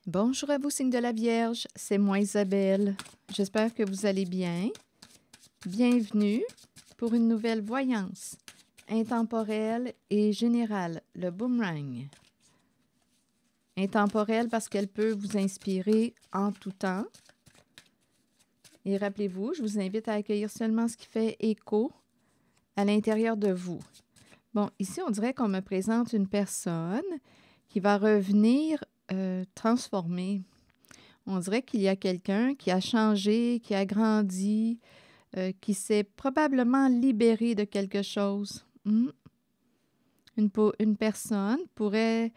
Bonjour à vous, signe de la Vierge, c'est moi Isabelle. J'espère que vous allez bien. Bienvenue pour une nouvelle voyance intemporelle et générale, le boomerang. Intemporelle parce qu'elle peut vous inspirer en tout temps. Et rappelez-vous, je vous invite à accueillir seulement ce qui fait écho à l'intérieur de vous. Bon, ici, on dirait qu'on me présente une personne qui va revenir transformée. On dirait qu'il y a quelqu'un qui a changé, qui a grandi, qui s'est probablement libéré de quelque chose. Une personne pourrait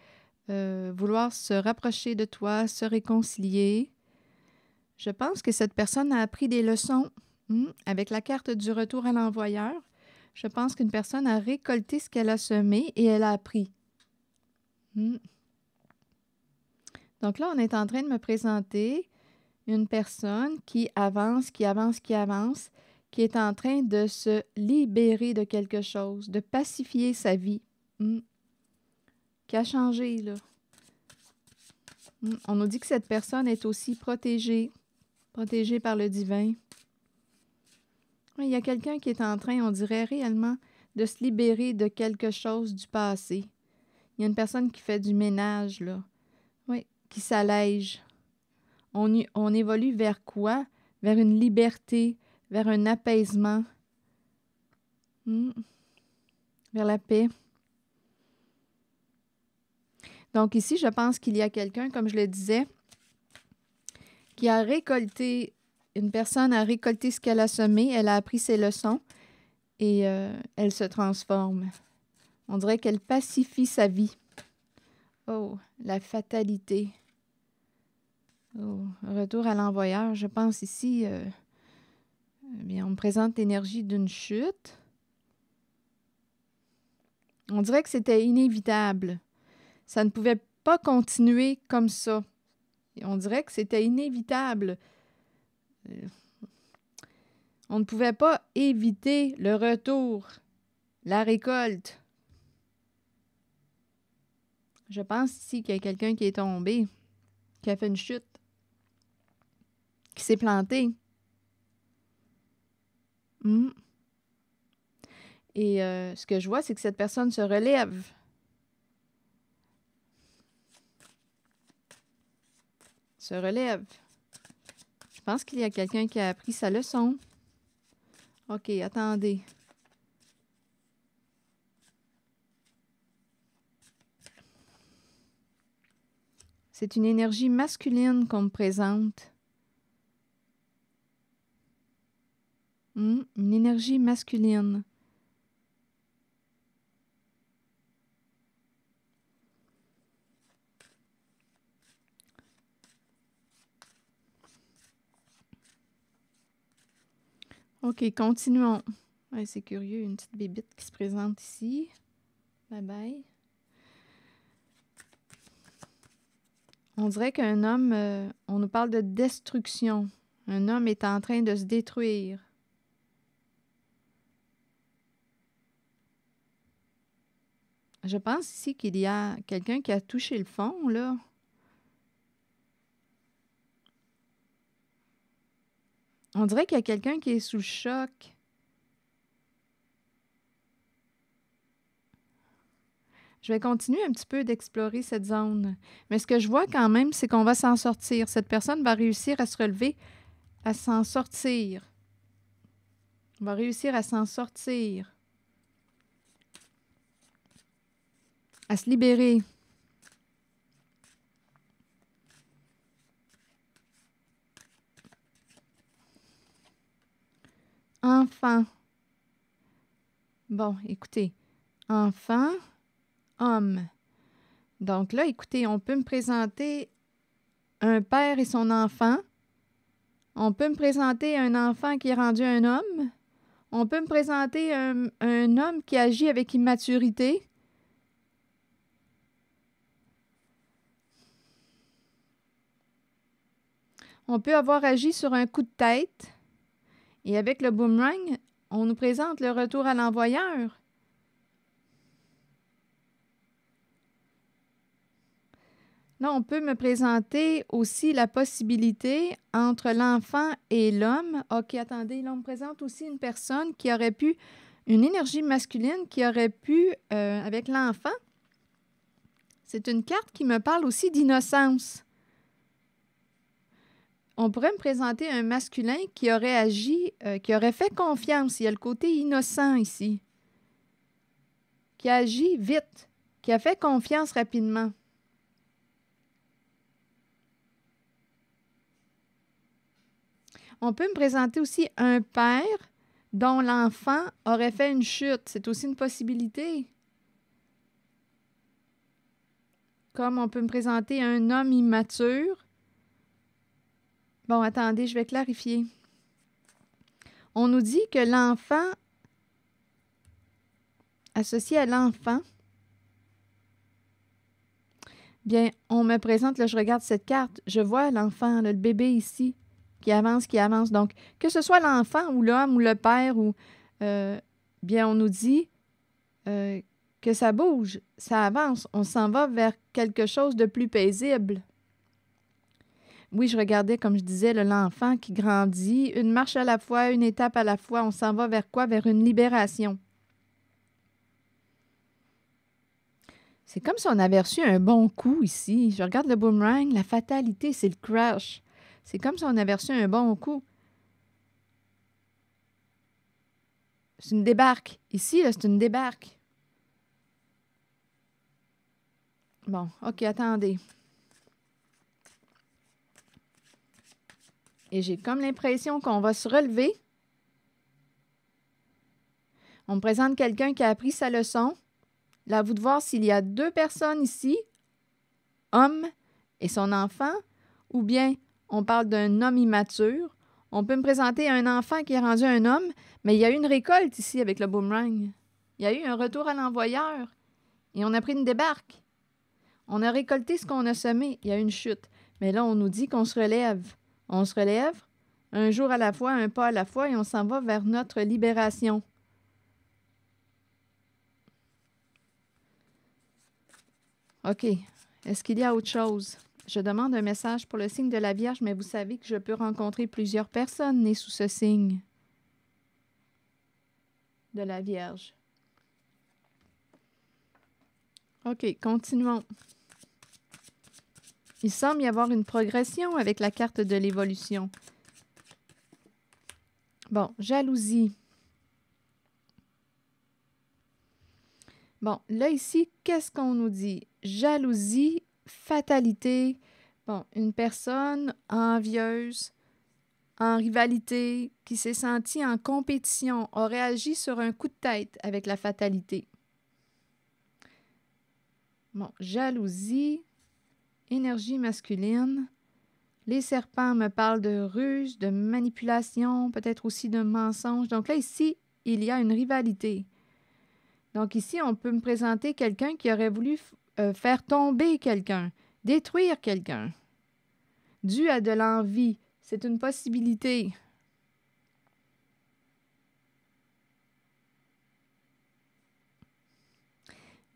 vouloir se rapprocher de toi, se réconcilier. Je pense que cette personne a appris des leçons. Avec la carte du retour à l'envoyeur, je pense qu'une personne a récolté ce qu'elle a semé et elle a appris. Donc là, on est en train de me présenter une personne qui avance, qui avance, qui avance, qui est en train de se libérer de quelque chose, de pacifier sa vie, qui a changé, là. On nous dit que cette personne est aussi protégée par le divin. Il y a quelqu'un qui est en train, on dirait réellement, de se libérer de quelque chose du passé. Il y a une personne qui fait du ménage, là. Oui, qui s'allège. On évolue vers quoi? Vers une liberté, vers un apaisement, vers la paix. Donc ici, je pense qu'il y a quelqu'un, comme je le disais, qui a récolté, une personne a récolté ce qu'elle a semé, elle a appris ses leçons et elle se transforme. On dirait qu'elle pacifie sa vie. Oh, la fatalité. Oh, retour à l'envoyeur. Je pense ici, bien, on me présente l'énergie d'une chute. On dirait que c'était inévitable. Ça ne pouvait pas continuer comme ça. Et on dirait que c'était inévitable. On ne pouvait pas éviter le retour, la récolte. Je pense ici qu'il y a quelqu'un qui est tombé, qui a fait une chute, qui s'est planté. Et ce que je vois, c'est que cette personne se relève. Se relève. Je pense qu'il y a quelqu'un qui a appris sa leçon. OK, attendez. C'est une énergie masculine qu'on me présente. Une énergie masculine. OK, continuons. Ouais, c'est curieux, une petite bébite qui se présente ici. Bye bye. On dirait qu'un homme, on nous parle de destruction. Un homme est en train de se détruire. Je pense ici qu'il y a quelqu'un qui a touché le fond, là. On dirait qu'il y a quelqu'un qui est sous le choc. Je vais continuer un petit peu d'explorer cette zone. Mais ce que je vois quand même, c'est qu'on va s'en sortir. Cette personne va réussir à se relever, à s'en sortir. On va réussir à s'en sortir. À se libérer. Enfant. Bon, écoutez. Enfant, homme. Donc là, écoutez, on peut me présenter un père et son enfant. On peut me présenter un enfant qui est rendu un homme. On peut me présenter un homme qui agit avec immaturité. On peut avoir agi sur un coup de tête. Et avec le boomerang, on nous présente le retour à Là, on peut me présenter aussi la possibilité entre l'enfant et l'homme. OK, attendez, là, on me présente aussi une personne qui aurait pu, une énergie masculine qui aurait pu, avec l'enfant. C'est une carte qui me parle aussi d'innocence. On pourrait me présenter un masculin qui aurait agi, qui aurait fait confiance. Il y a le côté innocent ici. Qui a agi vite, qui a fait confiance rapidement. On peut me présenter aussi un père dont l'enfant aurait fait une chute. C'est aussi une possibilité. Comme on peut me présenter un homme immature. Bon, attendez, je vais clarifier. On nous dit que l'enfant, associé à l'enfant, bien, on me présente, là, je regarde cette carte, je vois l'enfant, le bébé ici, qui avance, qui avance. Donc, que ce soit l'enfant ou l'homme ou le père, ou bien, on nous dit que ça bouge, ça avance, on s'en va vers quelque chose de plus paisible. Oui, je regardais, comme je disais, l'enfant qui grandit, une marche à la fois, une étape à la fois. On s'en va vers quoi? Vers une libération. C'est comme si on avait reçu un bon coup ici. Je regarde le boomerang, la fatalité, c'est le crash. C'est comme si on avait reçu un bon coup. C'est une débarque. Ici, là, c'est une débarque. Bon, OK, attendez. Et j'ai comme l'impression qu'on va se relever. On me présente quelqu'un qui a appris sa leçon. Là, à vous de voir s'il y a deux personnes ici, homme et son enfant, ou bien on parle d'un homme immature. On peut me présenter un enfant qui est rendu un homme, mais il y a eu une récolte ici avec le boomerang. Il y a eu un retour à l'envoyeur et on a pris une débarque. On a récolté ce qu'on a semé. Il y a eu une chute. Mais là, on nous dit qu'on se relève. On se relève un jour à la fois, un pas à la fois, et on s'en va vers notre libération. OK. Est-ce qu'il y a autre chose? Je demande un message pour le signe de la Vierge, mais vous savez que je peux rencontrer plusieurs personnes nées sous ce signe de la Vierge. OK, continuons. Il semble y avoir une progression avec la carte de l'évolution. Bon, jalousie. Bon, là ici, qu'est-ce qu'on nous dit? Jalousie, fatalité. Bon, une personne envieuse, en rivalité, qui s'est sentie en compétition, aurait agi sur un coup de tête avec la fatalité. Bon, jalousie, énergie masculine. Les serpents me parlent de ruse, de manipulation, peut-être aussi de mensonge. Donc là, ici, il y a une rivalité. Donc ici, on peut me présenter quelqu'un qui aurait voulu faire tomber quelqu'un, détruire quelqu'un, dû à de l'envie. C'est une possibilité.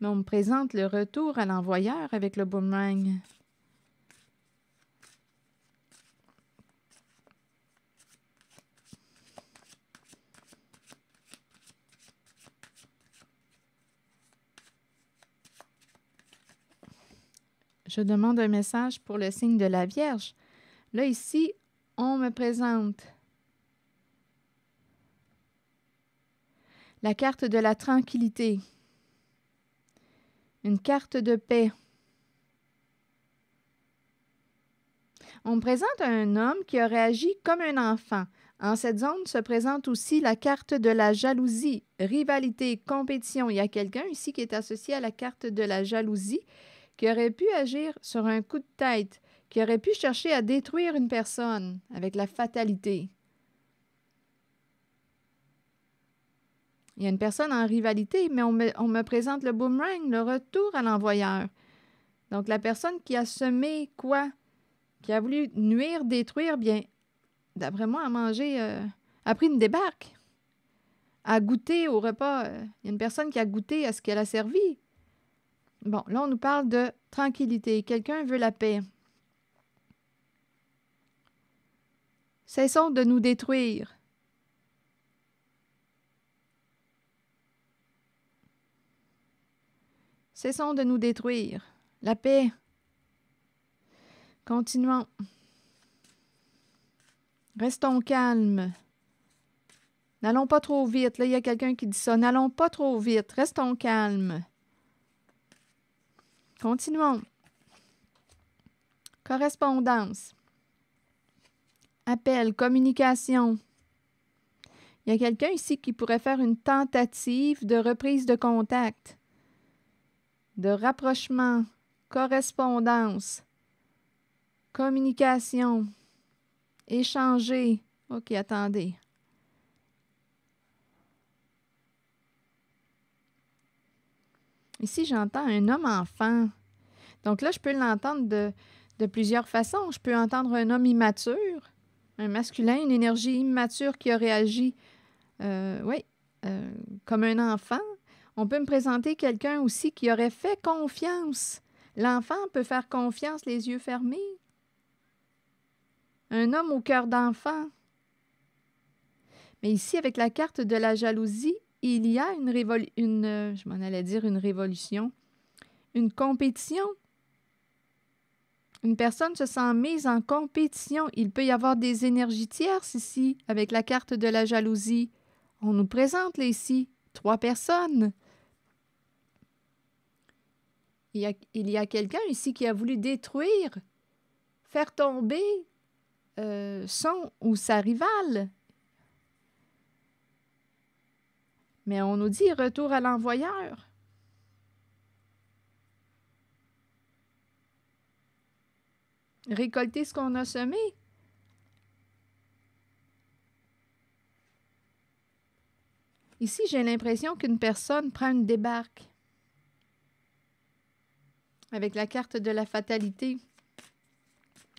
Mais on me présente le retour à l'envoyeur avec le boomerang. Je demande un message pour le signe de la Vierge. Là, ici, on me présente la carte de la tranquillité, une carte de paix. On me présente un homme qui aurait agi comme un enfant. En cette zone se présente aussi la carte de la jalousie, rivalité, compétition. Il y a quelqu'un ici qui est associé à la carte de la jalousie qui aurait pu agir sur un coup de tête, qui aurait pu chercher à détruire une personne avec la fatalité. Il y a une personne en rivalité, mais on me présente le boomerang, le retour à l'envoyeur. Donc, la personne qui a semé quoi? Qui a voulu nuire, détruire, bien, d'après moi, a pris une débarque, a goûté au repas. Il y a une personne qui a goûté à ce qu'elle a servi. Bon, là, on nous parle de tranquillité. Quelqu'un veut la paix. Cessons de nous détruire. Cessons de nous détruire. La paix. Continuons. Restons calmes. N'allons pas trop vite. Là, il y a quelqu'un qui dit ça. N'allons pas trop vite. Restons calmes. Continuons. Correspondance. Appel, communication. Il y a quelqu'un ici qui pourrait faire une tentative de reprise de contact, de rapprochement, correspondance, communication, échanger. OK, attendez. Ici, j'entends un homme-enfant. Donc là, je peux l'entendre de plusieurs façons. Je peux entendre un homme immature, un masculin, une énergie immature qui a réagi, comme un enfant. On peut me présenter quelqu'un aussi qui aurait fait confiance. L'enfant peut faire confiance les yeux fermés. Un homme au cœur d'enfant. Mais ici, avec la carte de la jalousie, il y a une révolution, une compétition. Une personne se sent mise en compétition. Il peut y avoir des énergies tierces ici, avec la carte de la jalousie. On nous présente là, ici 3 personnes. Il y a quelqu'un ici qui a voulu détruire, faire tomber son ou sa rivale. Mais on nous dit retour à l'envoyeur. Récolter ce qu'on a semé. Ici, j'ai l'impression qu'une personne prend une débarque avec la carte de la fatalité.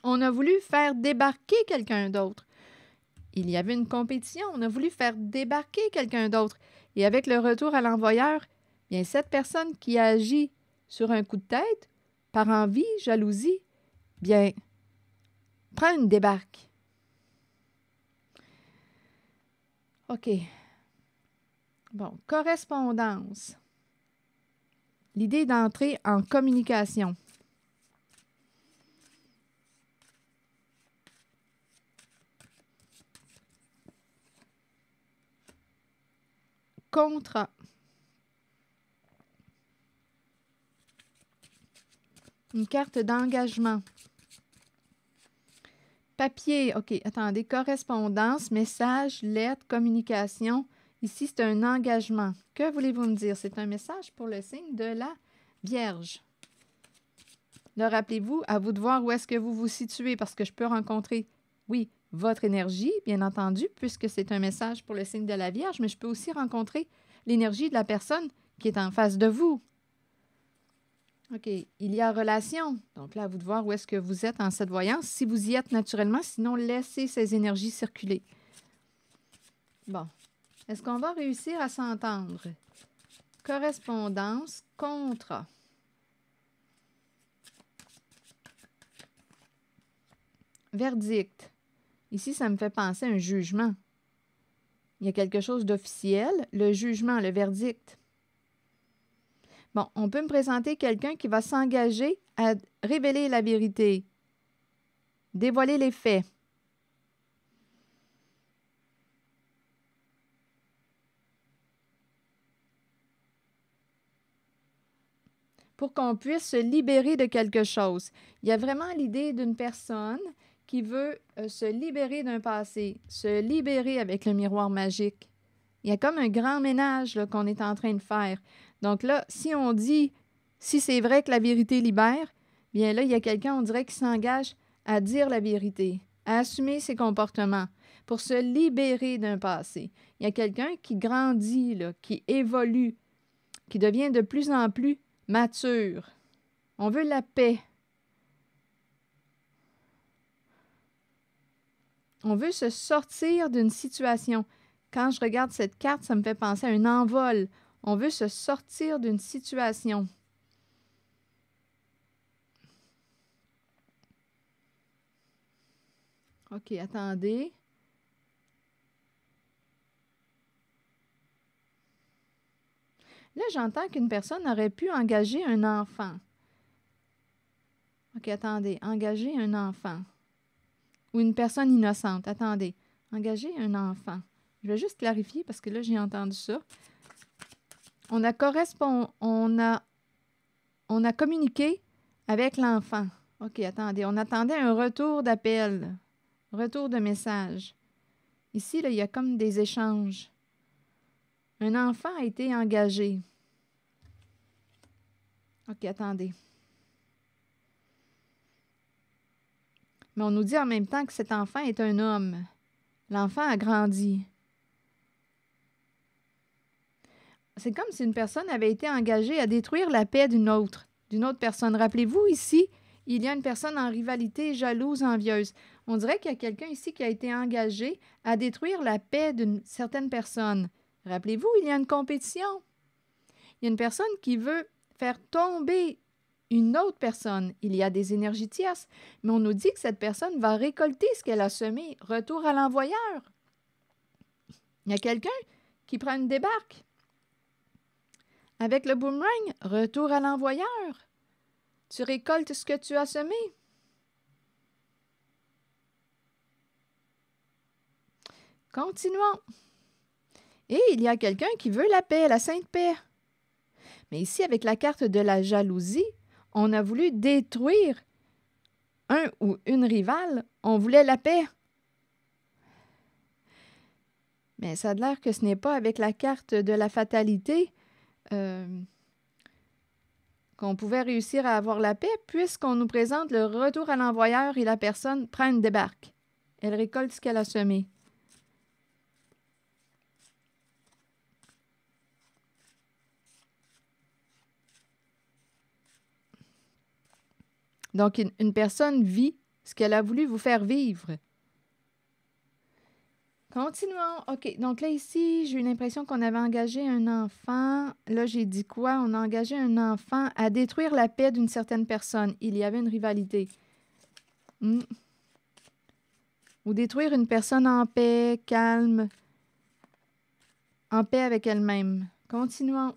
On a voulu faire débarquer quelqu'un d'autre. Il y avait une compétition. On a voulu faire débarquer quelqu'un d'autre. Et avec le retour à l'envoyeur, bien, cette personne qui a agi sur un coup de tête, par envie, jalousie, bien, prends une débarque. OK. Bon, correspondance. L'idée d'entrer en communication. Contrat. Une carte d'engagement. Papier, OK, attendez, correspondance, message, lettre, communication. Ici, c'est un engagement. Que voulez-vous me dire? C'est un message pour le signe de la Vierge. Là, rappelez-vous, à vous de voir où est-ce que vous vous situez, parce que je peux rencontrer, oui, votre énergie, bien entendu, puisque c'est un message pour le signe de la Vierge, mais je peux aussi rencontrer l'énergie de la personne qui est en face de vous. OK. Il y a relation. Donc là, à vous de voir où est-ce que vous êtes en cette voyance. Si vous y êtes naturellement, sinon, laissez ces énergies circuler. Bon. Est-ce qu'on va réussir à s'entendre? Correspondance, contrat. Verdict. Ici, ça me fait penser à un jugement. Il y a quelque chose d'officiel. Le jugement, le verdict. Bon, on peut me présenter quelqu'un qui va s'engager à révéler la vérité, dévoiler les faits. Pour qu'on puisse se libérer de quelque chose. Il y a vraiment l'idée d'une personne qui veut se libérer d'un passé, se libérer avec le miroir magique. Il y a comme un grand ménage là, qu'on est en train de faire. Donc là, si on dit, si c'est vrai que la vérité libère, bien là, il y a quelqu'un, on dirait, qui s'engage à dire la vérité, à assumer ses comportements pour se libérer d'un passé. Il y a quelqu'un qui grandit, là, qui évolue, qui devient de plus en plus mature. On veut la paix. On veut se sortir d'une situation. Quand je regarde cette carte, ça me fait penser à un envol. On veut se sortir d'une situation. OK, attendez. Là, j'entends qu'une personne aurait pu engager un enfant. OK, attendez. Engager un enfant. Ou une personne innocente. Attendez. Engager un enfant. Je vais juste clarifier parce que là, j'ai entendu ça. On a communiqué avec l'enfant. OK, attendez. On attendait un retour d'appel. Retour de message. Ici, là, il y a comme des échanges. Un enfant a été engagé. OK, attendez. Mais on nous dit en même temps que cet enfant est un homme. L'enfant a grandi. C'est comme si une personne avait été engagée à détruire la paix d'une autre personne. Rappelez-vous, ici, il y a une personne en rivalité, jalouse, envieuse. On dirait qu'il y a quelqu'un ici qui a été engagé à détruire la paix d'une certaine personne. Rappelez-vous, il y a une compétition. Il y a une personne qui veut faire tomber une autre personne. Il y a des énergies tierces, mais on nous dit que cette personne va récolter ce qu'elle a semé. Retour à l'envoyeur. Il y a quelqu'un qui prend une débarque. Avec le boomerang, retour à l'envoyeur. Tu récoltes ce que tu as semé. Continuons. Et il y a quelqu'un qui veut la paix, la sainte paix. Mais ici, avec la carte de la jalousie, on a voulu détruire un ou une rivale. On voulait la paix. Mais ça a l'air que ce n'est pas avec la carte de la fatalité qu'on pouvait réussir à avoir la paix, puisqu'on nous présente le retour à l'envoyeur et la personne prend une débarque. Elle récolte ce qu'elle a semé. Donc, une personne vit ce qu'elle a voulu vous faire vivre. Continuons. OK. Donc là, ici, j'ai eu l'impression qu'on avait engagé un enfant. Là, j'ai dit quoi? On a engagé un enfant à détruire la paix d'une certaine personne. Il y avait une rivalité. Ou détruire une personne en paix, calme, en paix avec elle-même. Continuons.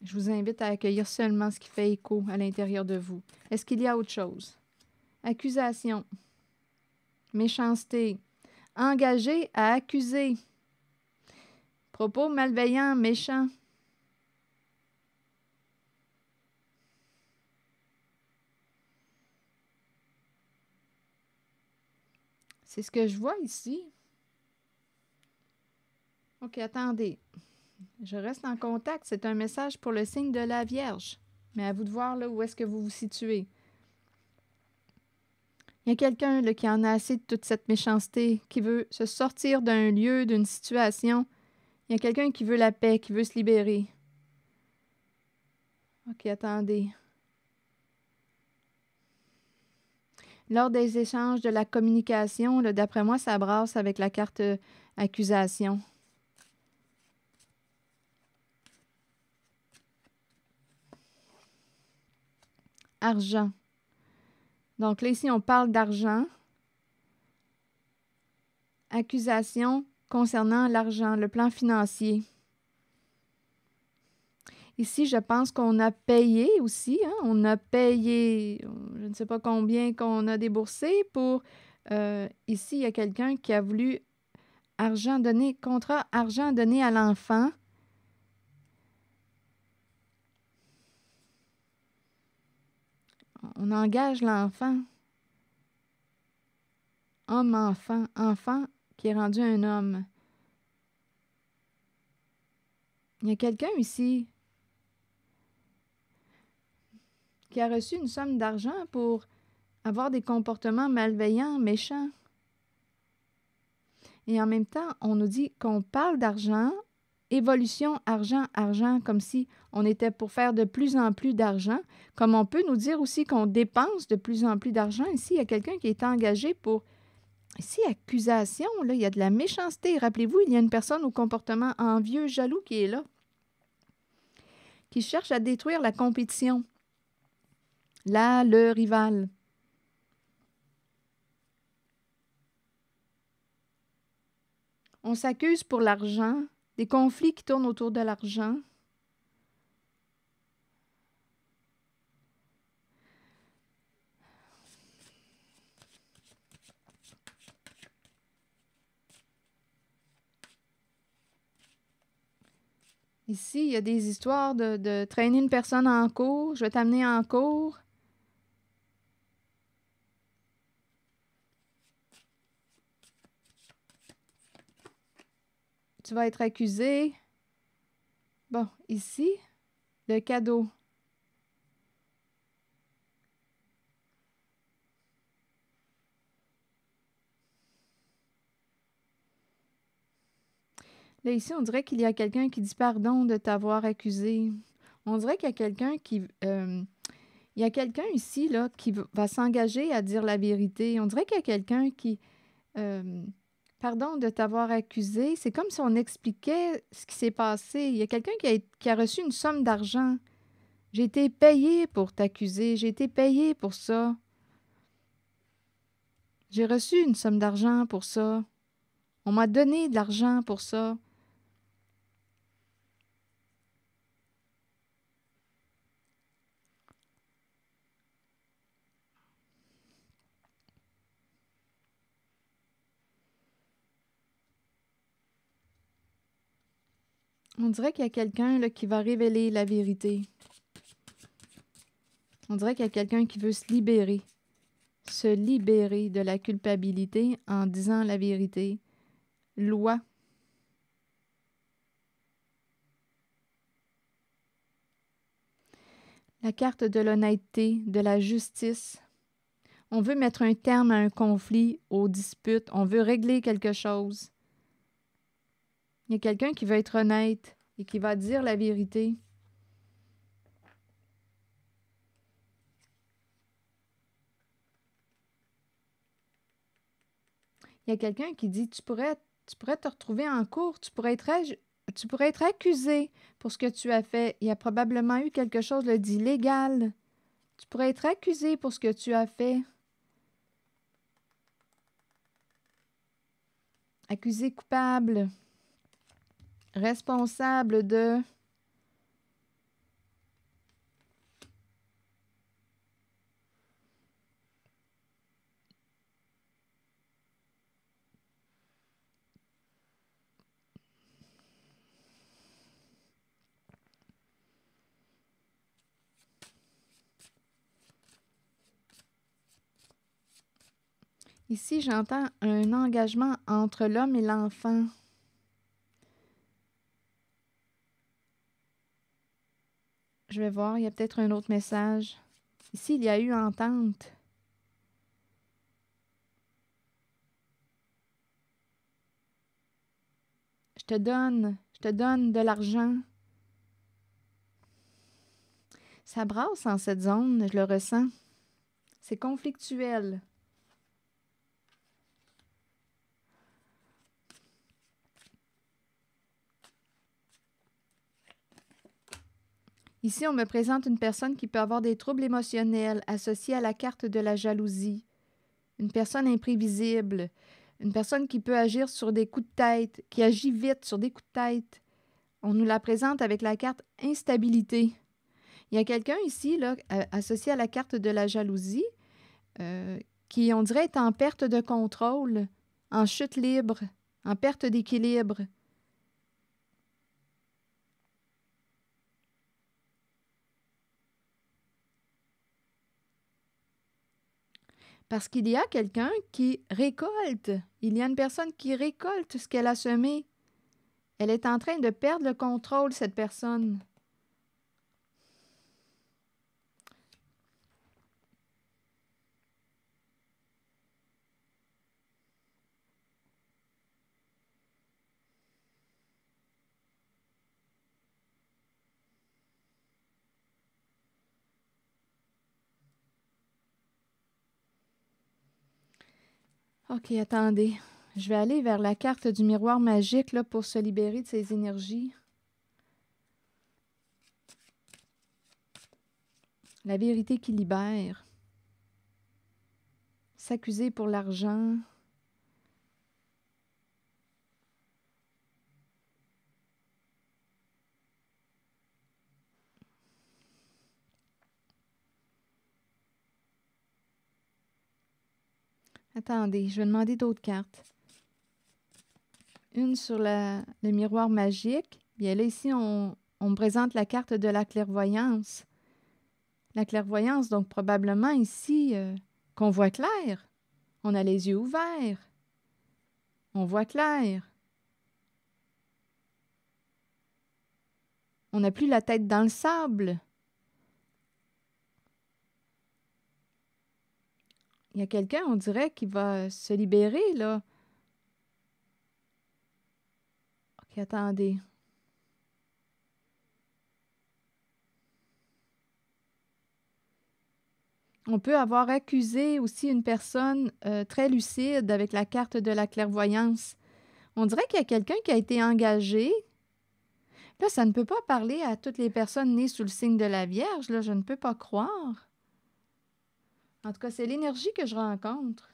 Je vous invite à accueillir seulement ce qui fait écho à l'intérieur de vous. Est-ce qu'il y a autre chose? Accusation. Méchanceté. Engagé à accuser. Propos malveillants, méchants. C'est ce que je vois ici. OK, attendez. Je reste en contact. C'est un message pour le signe de la Vierge. Mais à vous de voir là, où est-ce que vous vous situez. Il y a quelqu'un là, qui en a assez de toute cette méchanceté, qui veut se sortir d'un lieu, d'une situation. Il y a quelqu'un qui veut la paix, qui veut se libérer. OK, attendez. Lors des échanges de la communication, là, d'après moi, ça brasse avec la carte accusation. Argent. Donc là, ici, on parle d'argent. Accusation concernant l'argent, le plan financier. Ici, je pense qu'on a payé aussi. Hein? On a payé, je ne sais pas combien qu'on a déboursé pour... ici, il y a quelqu'un qui a voulu argent donné, contrat argent donné à l'enfant. On engage l'enfant. Homme-enfant. Enfant qui est rendu un homme. Il y a quelqu'un ici qui a reçu une somme d'argent pour avoir des comportements malveillants, méchants. Et en même temps, on nous dit qu'on parle d'argent, évolution, argent, argent, comme si on était pour faire de plus en plus d'argent, comme on peut nous dire aussi qu'on dépense de plus en plus d'argent. Ici, il y a quelqu'un qui est engagé pour Ici, accusation, là, il y a de la méchanceté. Rappelez-vous, il y a une personne au comportement envieux, jaloux qui est là, qui cherche à détruire la compétition. Là, le rival. On s'accuse pour l'argent, des conflits qui tournent autour de l'argent. Ici, il y a des histoires de traîner une personne en cours. Je vais t'amener en cours. Tu vas être accusé. Bon, ici, le cadeau. Là, ici, on dirait qu'il y a quelqu'un qui dit pardon de t'avoir accusé. On dirait qu'il y a quelqu'un qui... il y a quelqu'un ici là, qui va s'engager à dire la vérité. On dirait qu'il y a quelqu'un qui... pardon de t'avoir accusé. C'est comme si on expliquait ce qui s'est passé. Il y a quelqu'un qui a reçu une somme d'argent. J'ai été payé pour t'accuser. J'ai été payé pour ça. J'ai reçu une somme d'argent pour ça. On m'a donné de l'argent pour ça. On dirait qu'il y a quelqu'un là, qui va révéler la vérité. On dirait qu'il y a quelqu'un qui veut se libérer de la culpabilité en disant la vérité. Loi. La carte de l'honnêteté, de la justice. On veut mettre un terme à un conflit, aux disputes. On veut régler quelque chose. Il y a quelqu'un qui veut être honnête et qui va dire la vérité. Il y a quelqu'un qui dit tu pourrais te retrouver en cours, tu pourrais être accusé pour ce que tu as fait. Il y a probablement eu quelque chose d'illégal. Tu pourrais être accusé pour ce que tu as fait. Accusé coupable. Responsable de... Ici, j'entends un engagement entre l'homme et l'enfant. Je vais voir, il y a peut-être un autre message. Ici, il y a eu entente. Je te donne de l'argent. Ça brasse en cette zone, je le ressens. C'est conflictuel. Ici, on me présente une personne qui peut avoir des troubles émotionnels associés à la carte de la jalousie. Une personne imprévisible. Une personne qui peut agir sur des coups de tête, qui agit vite sur des coups de tête. On nous la présente avec la carte instabilité. Il y a quelqu'un ici, là, associé à la carte de la jalousie, qui, on dirait, est en perte de contrôle, en chute libre, en perte d'équilibre. Parce qu'il y a quelqu'un qui récolte. Il y a une personne qui récolte ce qu'elle a semé. Elle est en train de perdre le contrôle, cette personne. OK, attendez. Je vais aller vers la carte du miroir magique là, pour se libérer de ces énergies. La vérité qui libère. S'accuser pour l'argent. Attendez, je vais demander d'autres cartes. Une sur le miroir magique. Bien là, ici, on me présente la carte de la clairvoyance. La clairvoyance, donc probablement ici, qu'on voit clair. On a les yeux ouverts. On voit clair. On n'a plus la tête dans le sable. Il y a quelqu'un, on dirait, qui va se libérer, là. OK, attendez. On peut avoir accusé aussi une personne très lucide avec la carte de la clairvoyance. On dirait qu'il y a quelqu'un qui a été engagé. Là, ça ne peut pas parler à toutes les personnes nées sous le signe de la Vierge. Là, je ne peux pas croire. En tout cas, c'est l'énergie que je rencontre.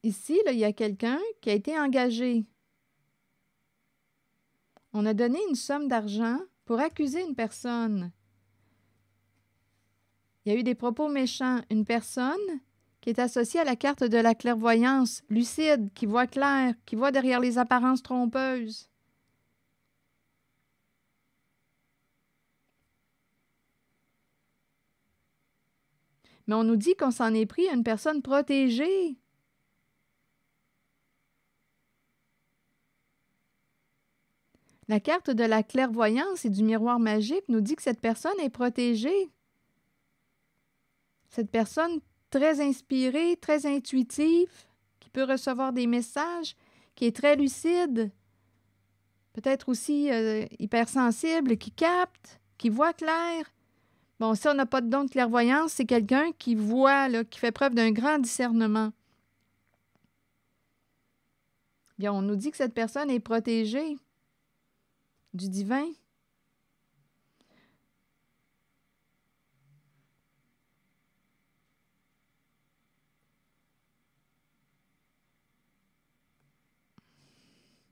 Ici, là, il y a quelqu'un qui a été engagé. On a donné une somme d'argent pour accuser une personne. Il y a eu des propos méchants. Une personne qui est associée à la carte de la clairvoyance, lucide, qui voit clair, qui voit derrière les apparences trompeuses. Mais on nous dit qu'on s'en est pris à une personne protégée. La carte de la clairvoyance et du miroir magique nous dit que cette personne est protégée. Cette personne très inspirée, très intuitive, qui peut recevoir des messages, qui est très lucide, peut-être aussi hypersensible, qui capte, qui voit clair. Bon, si on n'a pas de don de clairvoyance, c'est quelqu'un qui voit, là, qui fait preuve d'un grand discernement. Bien, on nous dit que cette personne est protégée du divin.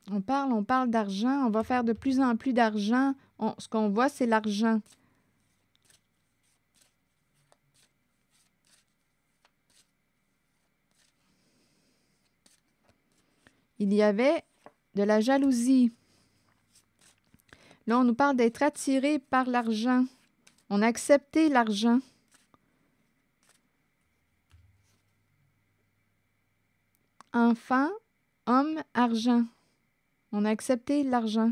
On parle d'argent, on va faire de plus en plus d'argent. Ce qu'on voit, c'est l'argent. Il y avait de la jalousie. Là, on nous parle d'être attiré par l'argent. On a accepté l'argent. Enfant, homme, argent. On a accepté l'argent.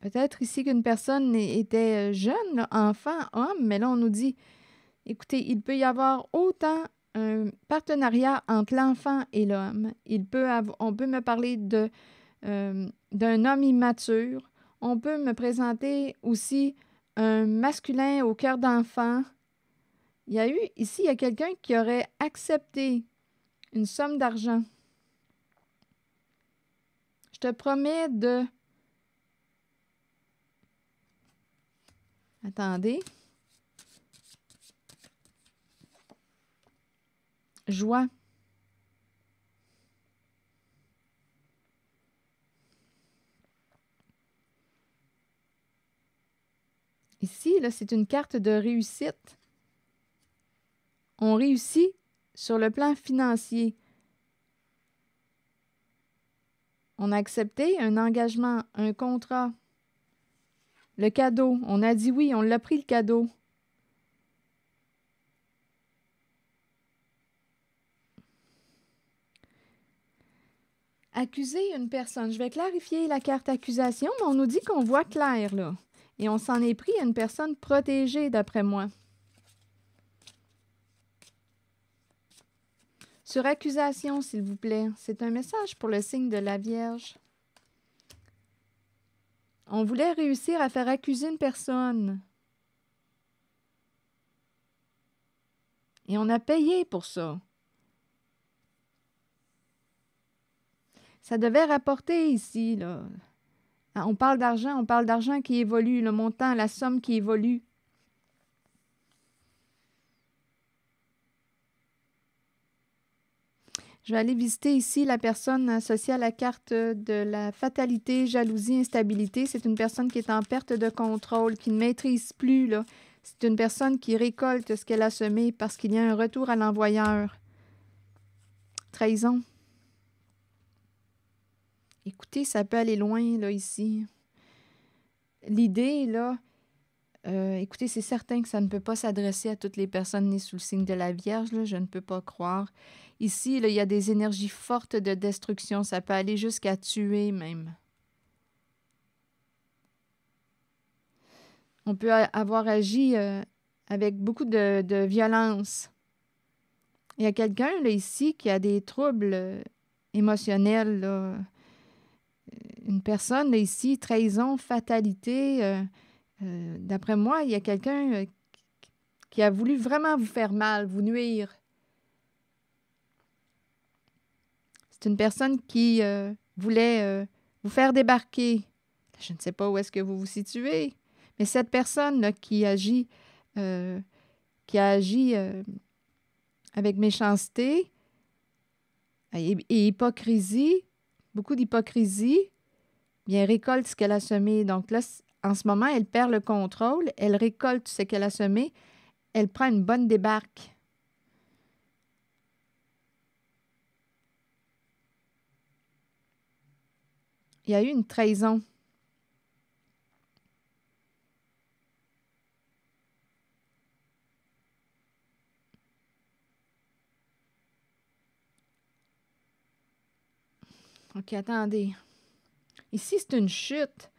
Peut-être ici qu'une personne était jeune, là, enfant, homme, mais là, on nous dit, écoutez, il peut y avoir autant un partenariat entre l'enfant et l'homme. On peut me parler d'un homme immature. On peut me présenter aussi un masculin au cœur d'enfant. Il y a quelqu'un qui aurait accepté une somme d'argent. Je te promets de... Attendez. Joie. Ici, là, c'est une carte de réussite. On réussit sur le plan financier. On a accepté un engagement, un contrat. Le cadeau, on a dit oui, on l'a pris le cadeau. Accuser une personne. Je vais clarifier la carte accusation, mais on nous dit qu'on voit clair, là. Et on s'en est pris à une personne protégée, d'après moi. Sur accusation, s'il vous plaît. C'est un message pour le signe de la Vierge. On voulait réussir à faire accuser une personne. Et on a payé pour ça. Ça devait rapporter ici, là. On parle d'argent qui évolue, le montant, la somme qui évolue. Je vais aller visiter ici la personne associée à la carte de la fatalité, jalousie, instabilité. C'est une personne qui est en perte de contrôle, qui ne maîtrise plus, là. C'est une personne qui récolte ce qu'elle a semé parce qu'il y a un retour à l'envoyeur. Trahison. Écoutez, ça peut aller loin, là, ici. L'idée, là, écoutez, c'est certain que ça ne peut pas s'adresser à toutes les personnes nées sous le signe de la Vierge, là, je ne peux pas croire. Ici, là, il y a des énergies fortes de destruction. Ça peut aller jusqu'à tuer même. On peut avoir agi avec beaucoup de violence. Il y a quelqu'un là, ici qui a des troubles émotionnels. Là. Une personne là, ici, trahison, fatalité. D'après moi, il y a quelqu'un qui a voulu vraiment vous faire mal, vous nuire. C'est une personne qui voulait vous faire débarquer. Je ne sais pas où est-ce que vous vous situez, mais cette personne-là qui agit avec méchanceté et hypocrisie, beaucoup d'hypocrisie, bien, elle récolte ce qu'elle a semé. Donc là, en ce moment, elle perd le contrôle, elle récolte ce qu'elle a semé, elle prend une bonne débarque. Il y a eu une trahison. OK, attendez. Ici, c'est une chute.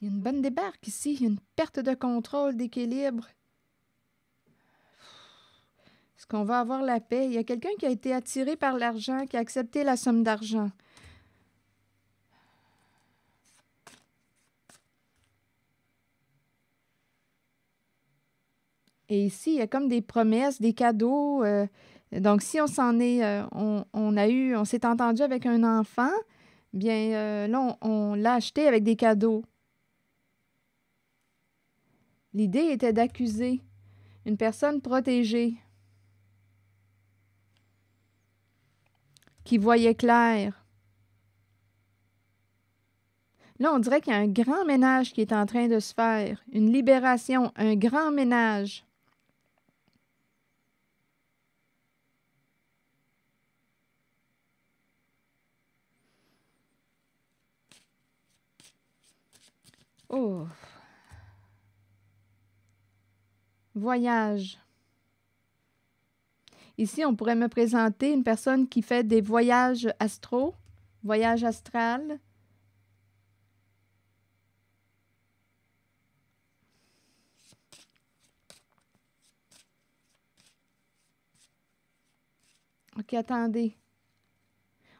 Il y a une bonne débarque ici. Il y a une perte de contrôle, d'équilibre. Est-ce qu'on va avoir la paix? Il y a quelqu'un qui a été attiré par l'argent, qui a accepté la somme d'argent. Et ici, il y a comme des promesses, des cadeaux. Donc, si on s'en est, on s'est entendu avec un enfant, bien là, on l'a acheté avec des cadeaux. L'idée était d'accuser une personne protégée qui voyait clair. Là, on dirait qu'il y a un grand ménage qui est en train de se faire, une libération, un grand ménage. Oh! Voyage. Ici, on pourrait me présenter une personne qui fait des voyages astraux, voyage astral. OK, attendez.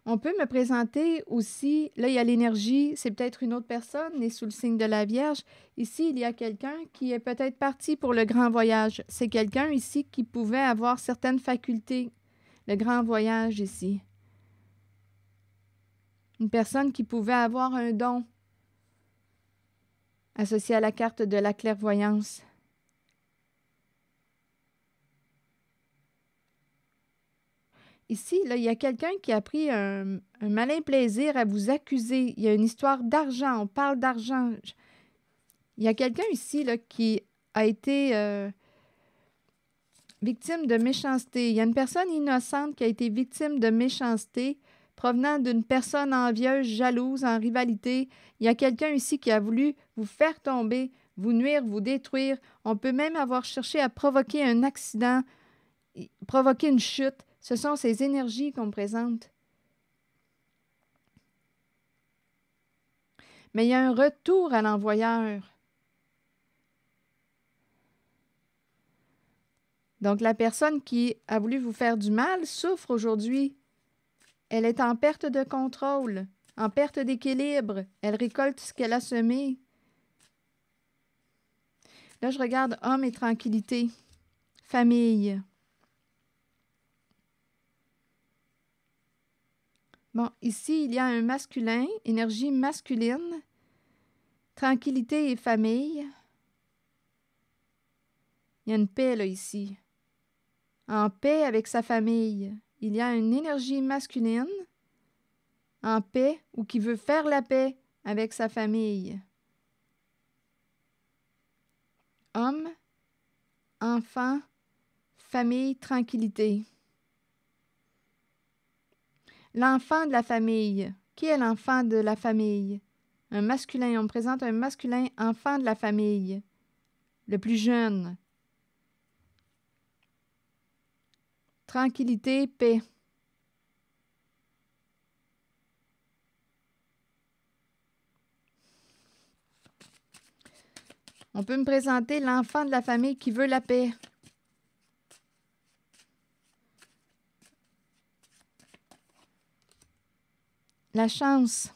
On peut me présenter aussi, là, il y a l'énergie, c'est peut-être une autre personne née sous le signe de la Vierge. Ici, il y a quelqu'un qui est peut-être parti pour le grand voyage. C'est quelqu'un ici qui pouvait avoir certaines facultés. Le grand voyage ici. Une personne qui pouvait avoir un don associé à la carte de la clairvoyance. Ici, là, il y a quelqu'un qui a pris un malin plaisir à vous accuser. Il y a une histoire d'argent. On parle d'argent. Il y a quelqu'un ici là, qui a été victime de méchanceté. Il y a une personne innocente qui a été victime de méchanceté provenant d'une personne envieuse, jalouse, en rivalité. Il y a quelqu'un ici qui a voulu vous faire tomber, vous nuire, vous détruire. On peut même avoir cherché à provoquer un accident, provoquer une chute. Ce sont ces énergies qu'on présente. Mais il y a un retour à l'envoyeur. Donc, la personne qui a voulu vous faire du mal souffre aujourd'hui. Elle est en perte de contrôle, en perte d'équilibre. Elle récolte ce qu'elle a semé. Là, je regarde homme et tranquillité, famille. Bon, ici, il y a un masculin, énergie masculine, tranquillité et famille. Il y a une paix, là, ici. En paix avec sa famille. Il y a une énergie masculine, en paix, ou qui veut faire la paix avec sa famille. Homme, enfant, famille, tranquillité. L'enfant de la famille. Qui est l'enfant de la famille? Un masculin. On me présente un masculin enfant de la famille. Le plus jeune. Tranquillité, paix. On peut me présenter l'enfant de la famille qui veut la paix. La chance.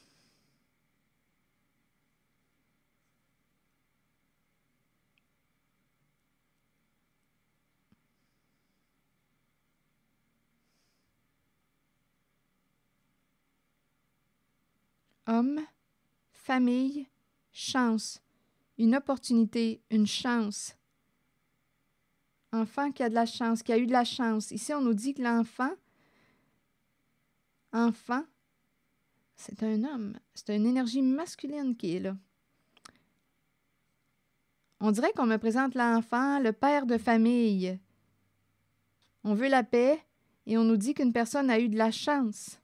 Homme, famille, chance. Une opportunité, une chance. Enfant qui a de la chance, qui a eu de la chance. Ici, on nous dit que l'enfant, c'est un homme. C'est une énergie masculine qui est là. On dirait qu'on me présente l'enfant, le père de famille. On veut la paix et on nous dit qu'une personne a eu de la chance.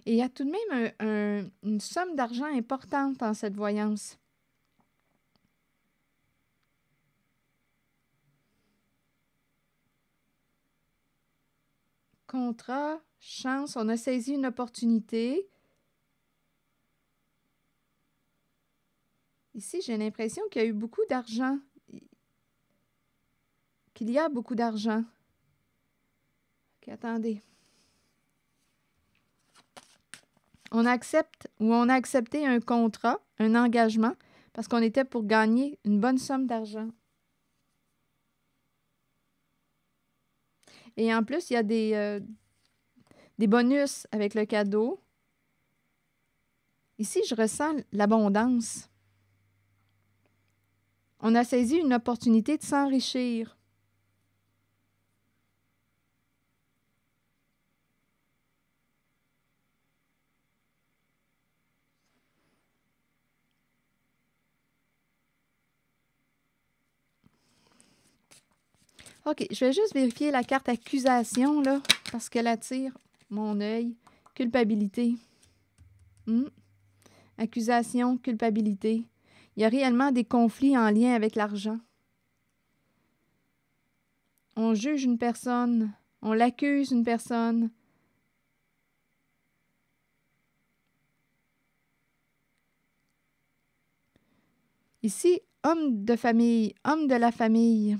Et il y a tout de même une somme d'argent importante dans cette voyance. Contrat, chance, on a saisi une opportunité. Ici, j'ai l'impression qu'il y a eu beaucoup d'argent. Qu'il y a beaucoup d'argent. OK, attendez. On accepte ou on a accepté un contrat, un engagement, parce qu'on était pour gagner une bonne somme d'argent. Et en plus, il y a des bonus avec le cadeau. Ici, je ressens l'abondance. On a saisi une opportunité de s'enrichir. OK, je vais juste vérifier la carte accusation, là, parce qu'elle attire mon œil. Culpabilité. Accusation, culpabilité. Il y a réellement des conflits en lien avec l'argent. On juge une personne, on l'accuse une personne. Ici, homme de famille, homme de la famille.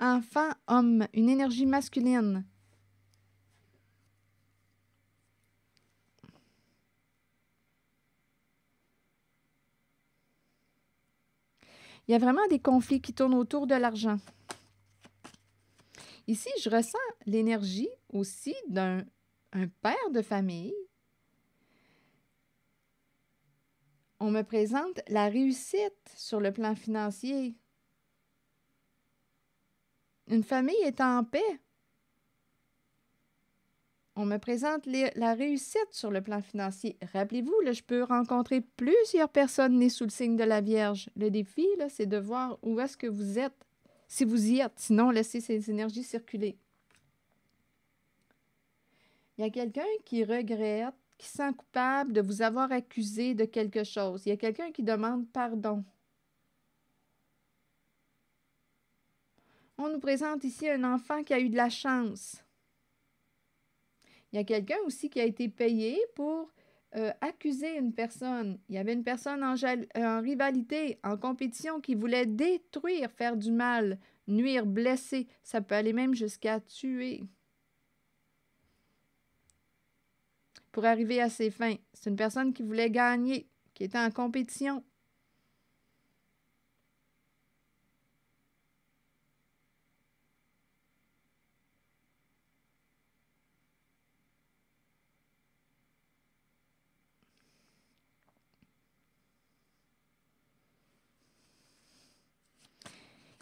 Enfant, homme, une énergie masculine. Il y a vraiment des conflits qui tournent autour de l'argent. Ici, je ressens l'énergie aussi d'un père de famille. On me présente la réussite sur le plan financier. Une famille est en paix. On me présente la réussite sur le plan financier. Rappelez-vous, là, je peux rencontrer plusieurs personnes nées sous le signe de la Vierge. Le défi, là, c'est de voir où est-ce que vous êtes, si vous y êtes. Sinon, laissez ces énergies circuler. Il y a quelqu'un qui regrette, qui se sent coupable de vous avoir accusé de quelque chose. Il y a quelqu'un qui demande pardon. on nous présente ici un enfant qui a eu de la chance. Il y a quelqu'un aussi qui a été payé pour accuser une personne. Il y avait une personne en rivalité, en compétition, qui voulait détruire, faire du mal, nuire, blesser. Ça peut aller même jusqu'à tuer. Pour arriver à ses fins. C'est une personne qui voulait gagner, qui était en compétition.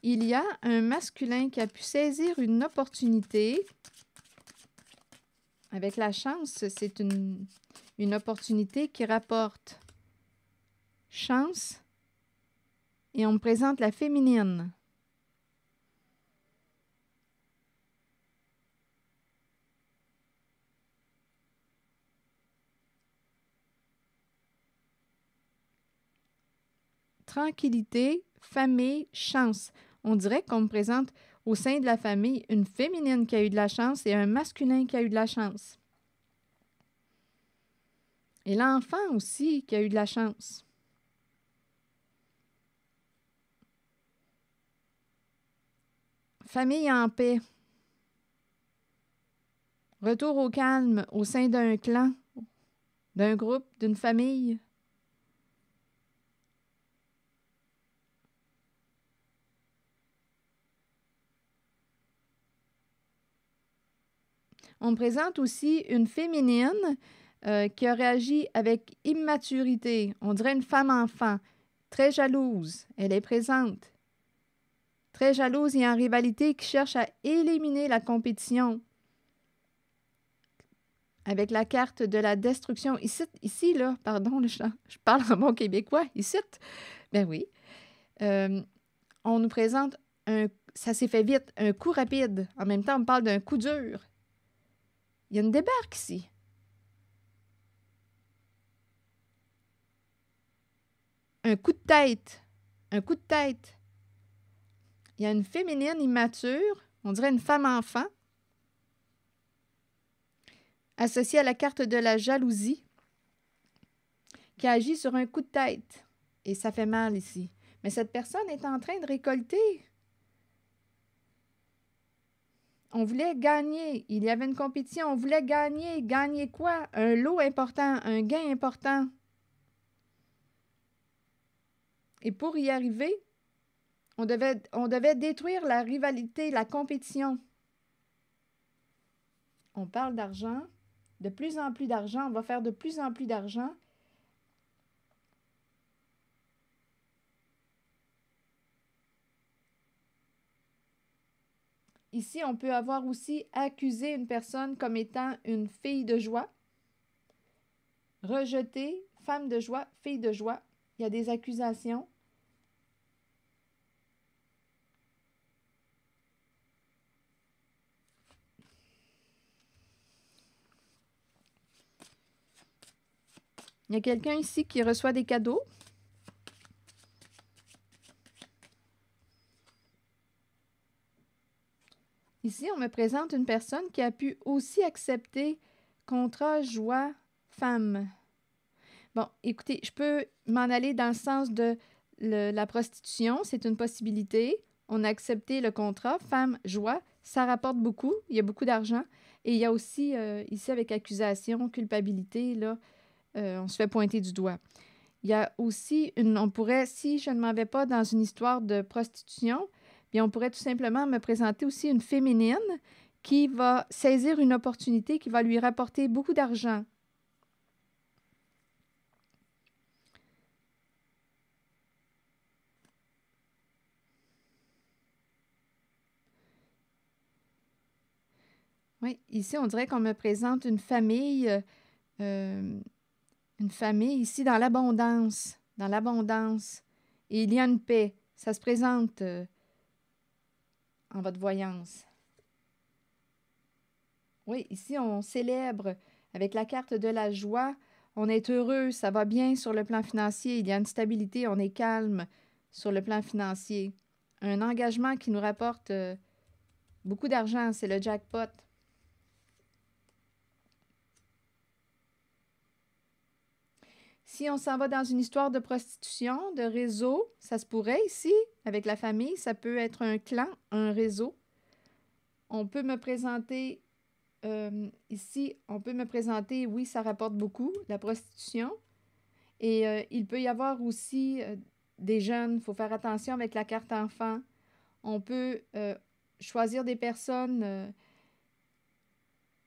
Il y a un masculin qui a pu saisir une opportunité. Avec la chance, c'est une opportunité qui rapporte chance. Et on me présente la féminine. Tranquillité, famille, chance. On dirait qu'on me présente au sein de la famille une féminine qui a eu de la chance et un masculin qui a eu de la chance. Et l'enfant aussi qui a eu de la chance. Famille en paix. Retour au calme au sein d'un clan, d'un groupe, d'une famille. On me présente aussi une féminine qui a réagi avec immaturité. On dirait une femme-enfant, très jalouse. Elle est présente. Très jalouse et en rivalité qui cherche à éliminer la compétition. Avec la carte de la destruction. Ici là, pardon, je parle en bon québécois. Ici, ben oui. On nous présente ça s'est fait vite, un coup rapide. En même temps, on parle d'un coup dur. Il y a une débarque ici. Un coup de tête. Un coup de tête. Il y a une féminine immature, on dirait une femme-enfant, associée à la carte de la jalousie, qui agit sur un coup de tête. Et ça fait mal ici. Mais cette personne est en train de récolter. On voulait gagner. Il y avait une compétition. On voulait gagner. Gagner quoi? Un lot important, un gain important. Et pour y arriver, on devait détruire la rivalité, la compétition. On parle d'argent, de plus en plus d'argent. On va faire de plus en plus d'argent. Ici, on peut avoir aussi accusé une personne comme étant une fille de joie. Rejeté, femme de joie, fille de joie. Il y a des accusations. Il y a quelqu'un ici qui reçoit des cadeaux. Ici, on me présente une personne qui a pu aussi accepter contrat joie femme. Bon, écoutez, je peux m'en aller dans le sens de la prostitution, c'est une possibilité. On a accepté le contrat femme joie, ça rapporte beaucoup, il y a beaucoup d'argent. Et il y a aussi, ici avec accusation, culpabilité, là, on se fait pointer du doigt. Il y a aussi, on pourrait, si je ne m'en vais pas dans une histoire de prostitution, bien, on pourrait tout simplement me présenter aussi une féminine qui va saisir une opportunité qui va lui rapporter beaucoup d'argent. Oui, ici, on dirait qu'on me présente une famille ici dans l'abondance, dans l'abondance. Et il y a une paix. Ça se présente en votre voyance. Oui, ici, on célèbre avec la carte de la joie. On est heureux, ça va bien sur le plan financier. Il y a une stabilité, on est calme sur le plan financier. Un engagement qui nous rapporte Beaucoup d'argent, c'est le jackpot. Si on s'en va dans une histoire de prostitution, de réseau, ça se pourrait ici, avec la famille, ça peut être un clan, un réseau. On peut me présenter, ici, on peut me présenter, oui, ça rapporte beaucoup, la prostitution. Et il peut y avoir aussi des jeunes, il faut faire attention avec la carte enfant. On peut choisir des personnes,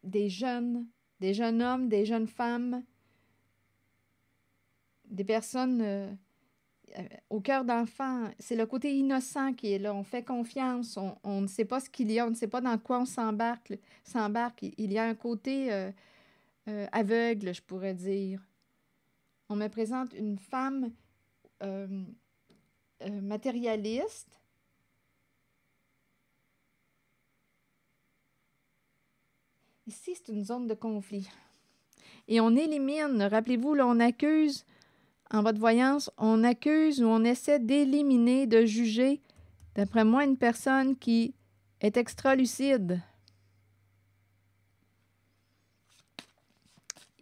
des jeunes hommes, des jeunes femmes, des personnes au cœur d'enfant. C'est le côté innocent qui est là. On fait confiance, on ne sait pas ce qu'il y a, on ne sait pas dans quoi on s'embarque. Il y a un côté aveugle, je pourrais dire. On me présente une femme matérialiste. Ici, c'est une zone de conflit. Et on élimine, rappelez-vous, là, on accuse, en votre voyance, on accuse ou on essaie d'éliminer, de juger, d'après moi, une personne qui est extra-lucide.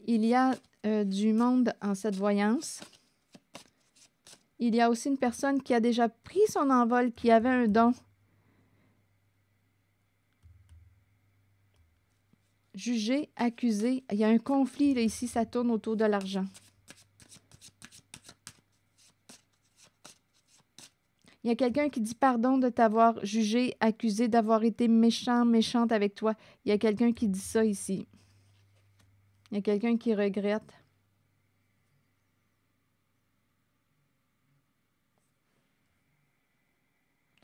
Il y a du monde en cette voyance. Il y a aussi une personne qui a déjà pris son envol, qui avait un don. Juger, accuser. Il y a un conflit, là, ici, ça tourne autour de l'argent. Il y a quelqu'un qui dit pardon de t'avoir jugé, accusé d'avoir été méchant, méchante avec toi. Il y a quelqu'un qui dit ça ici. Il y a quelqu'un qui regrette.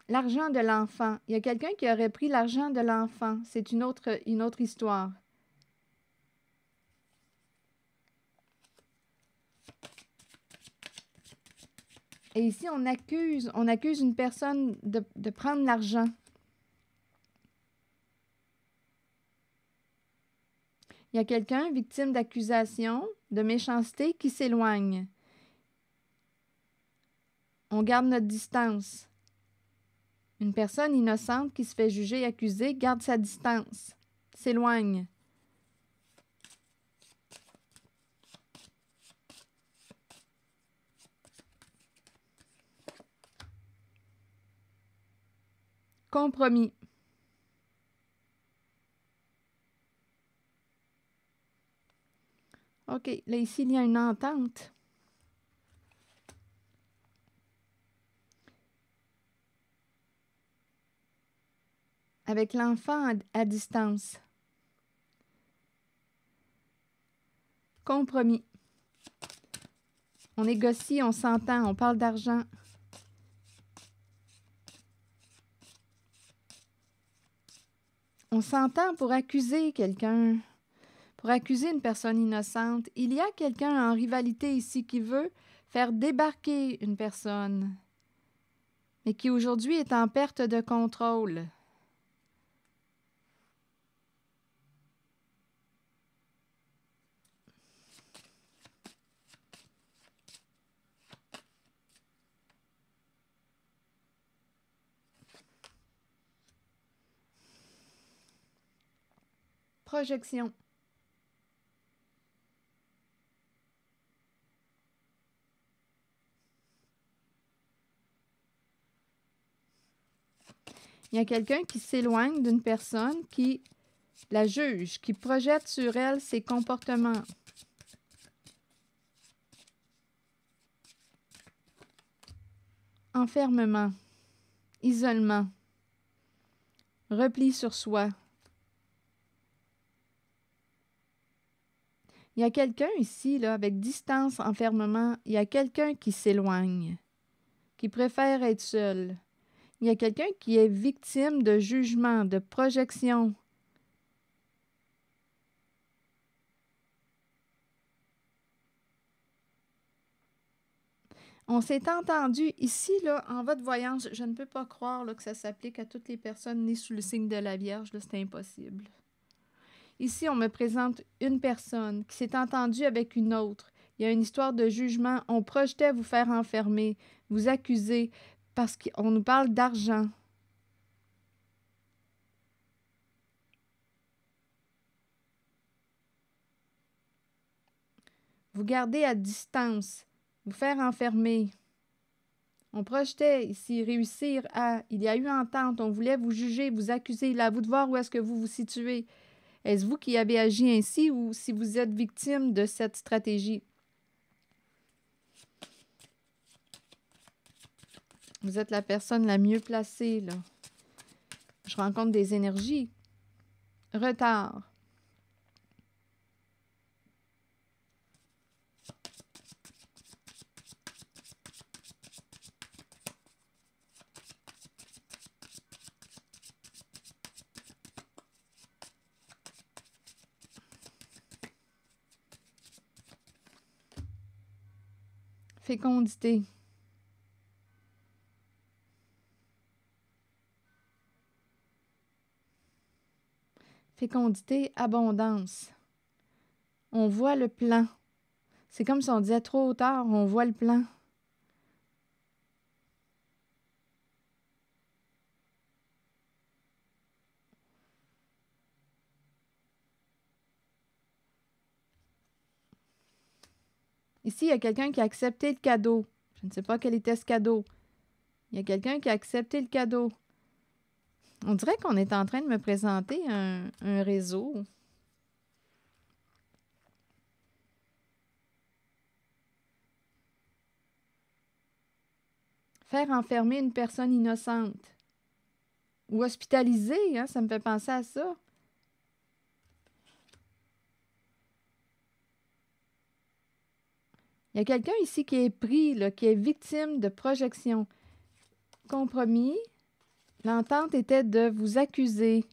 L'argent de l'enfant. Il y a quelqu'un qui aurait pris l'argent de l'enfant. C'est une autre histoire. Et ici, on accuse une personne de prendre l'argent. Il y a quelqu'un, victime d'accusation, de méchanceté, qui s'éloigne. On garde notre distance. Une personne innocente qui se fait juger et accuser garde sa distance, s'éloigne. Compromis. OK, là, ici, il y a une entente. Avec l'enfant à distance. Compromis. On négocie, on s'entend, on parle d'argent. On s'entend pour accuser quelqu'un, pour accuser une personne innocente. Il y a quelqu'un en rivalité ici qui veut faire débarquer une personne, mais qui aujourd'hui est en perte de contrôle. Projection. Il y a quelqu'un qui s'éloigne d'une personne qui la juge, qui projette sur elle ses comportements. Enfermement, isolement, repli sur soi. Il y a quelqu'un ici, là, avec distance, enfermement, il y a quelqu'un qui s'éloigne, qui préfère être seul. Il y a quelqu'un qui est victime de jugement, de projection. On s'est entendu ici, là, en votre voyance. Je ne peux pas croire là, que ça s'applique à toutes les personnes nées sous le signe de la Vierge. C'est impossible. Ici, on me présente une personne qui s'est entendue avec une autre. Il y a une histoire de jugement. On projetait vous faire enfermer, vous accuser, parce qu'on nous parle d'argent. vous garder à distance, vous faire enfermer. On projetait ici réussir à... Il y a eu entente, on voulait vous juger, vous accuser. Là, à vous de voir où est-ce que vous vous situez. Est-ce vous qui avez agi ainsi ou si vous êtes victime de cette stratégie? Vous êtes la personne la mieux placée, là. Je rencontre des énergies. Retard. Fécondité. Fécondité, abondance. On voit le plan. C'est comme si on disait trop tard, on voit le plan. Ici, il y a quelqu'un qui a accepté le cadeau. Je ne sais pas quel était ce cadeau. Il y a quelqu'un qui a accepté le cadeau. On dirait qu'on est en train de me présenter un réseau. Faire enfermer une personne innocente. Ou hospitaliser, hein, ça me fait penser à ça. Il y a quelqu'un ici qui est pris, là, qui est victime de projection. Compromis. L'entente était de vous accuser.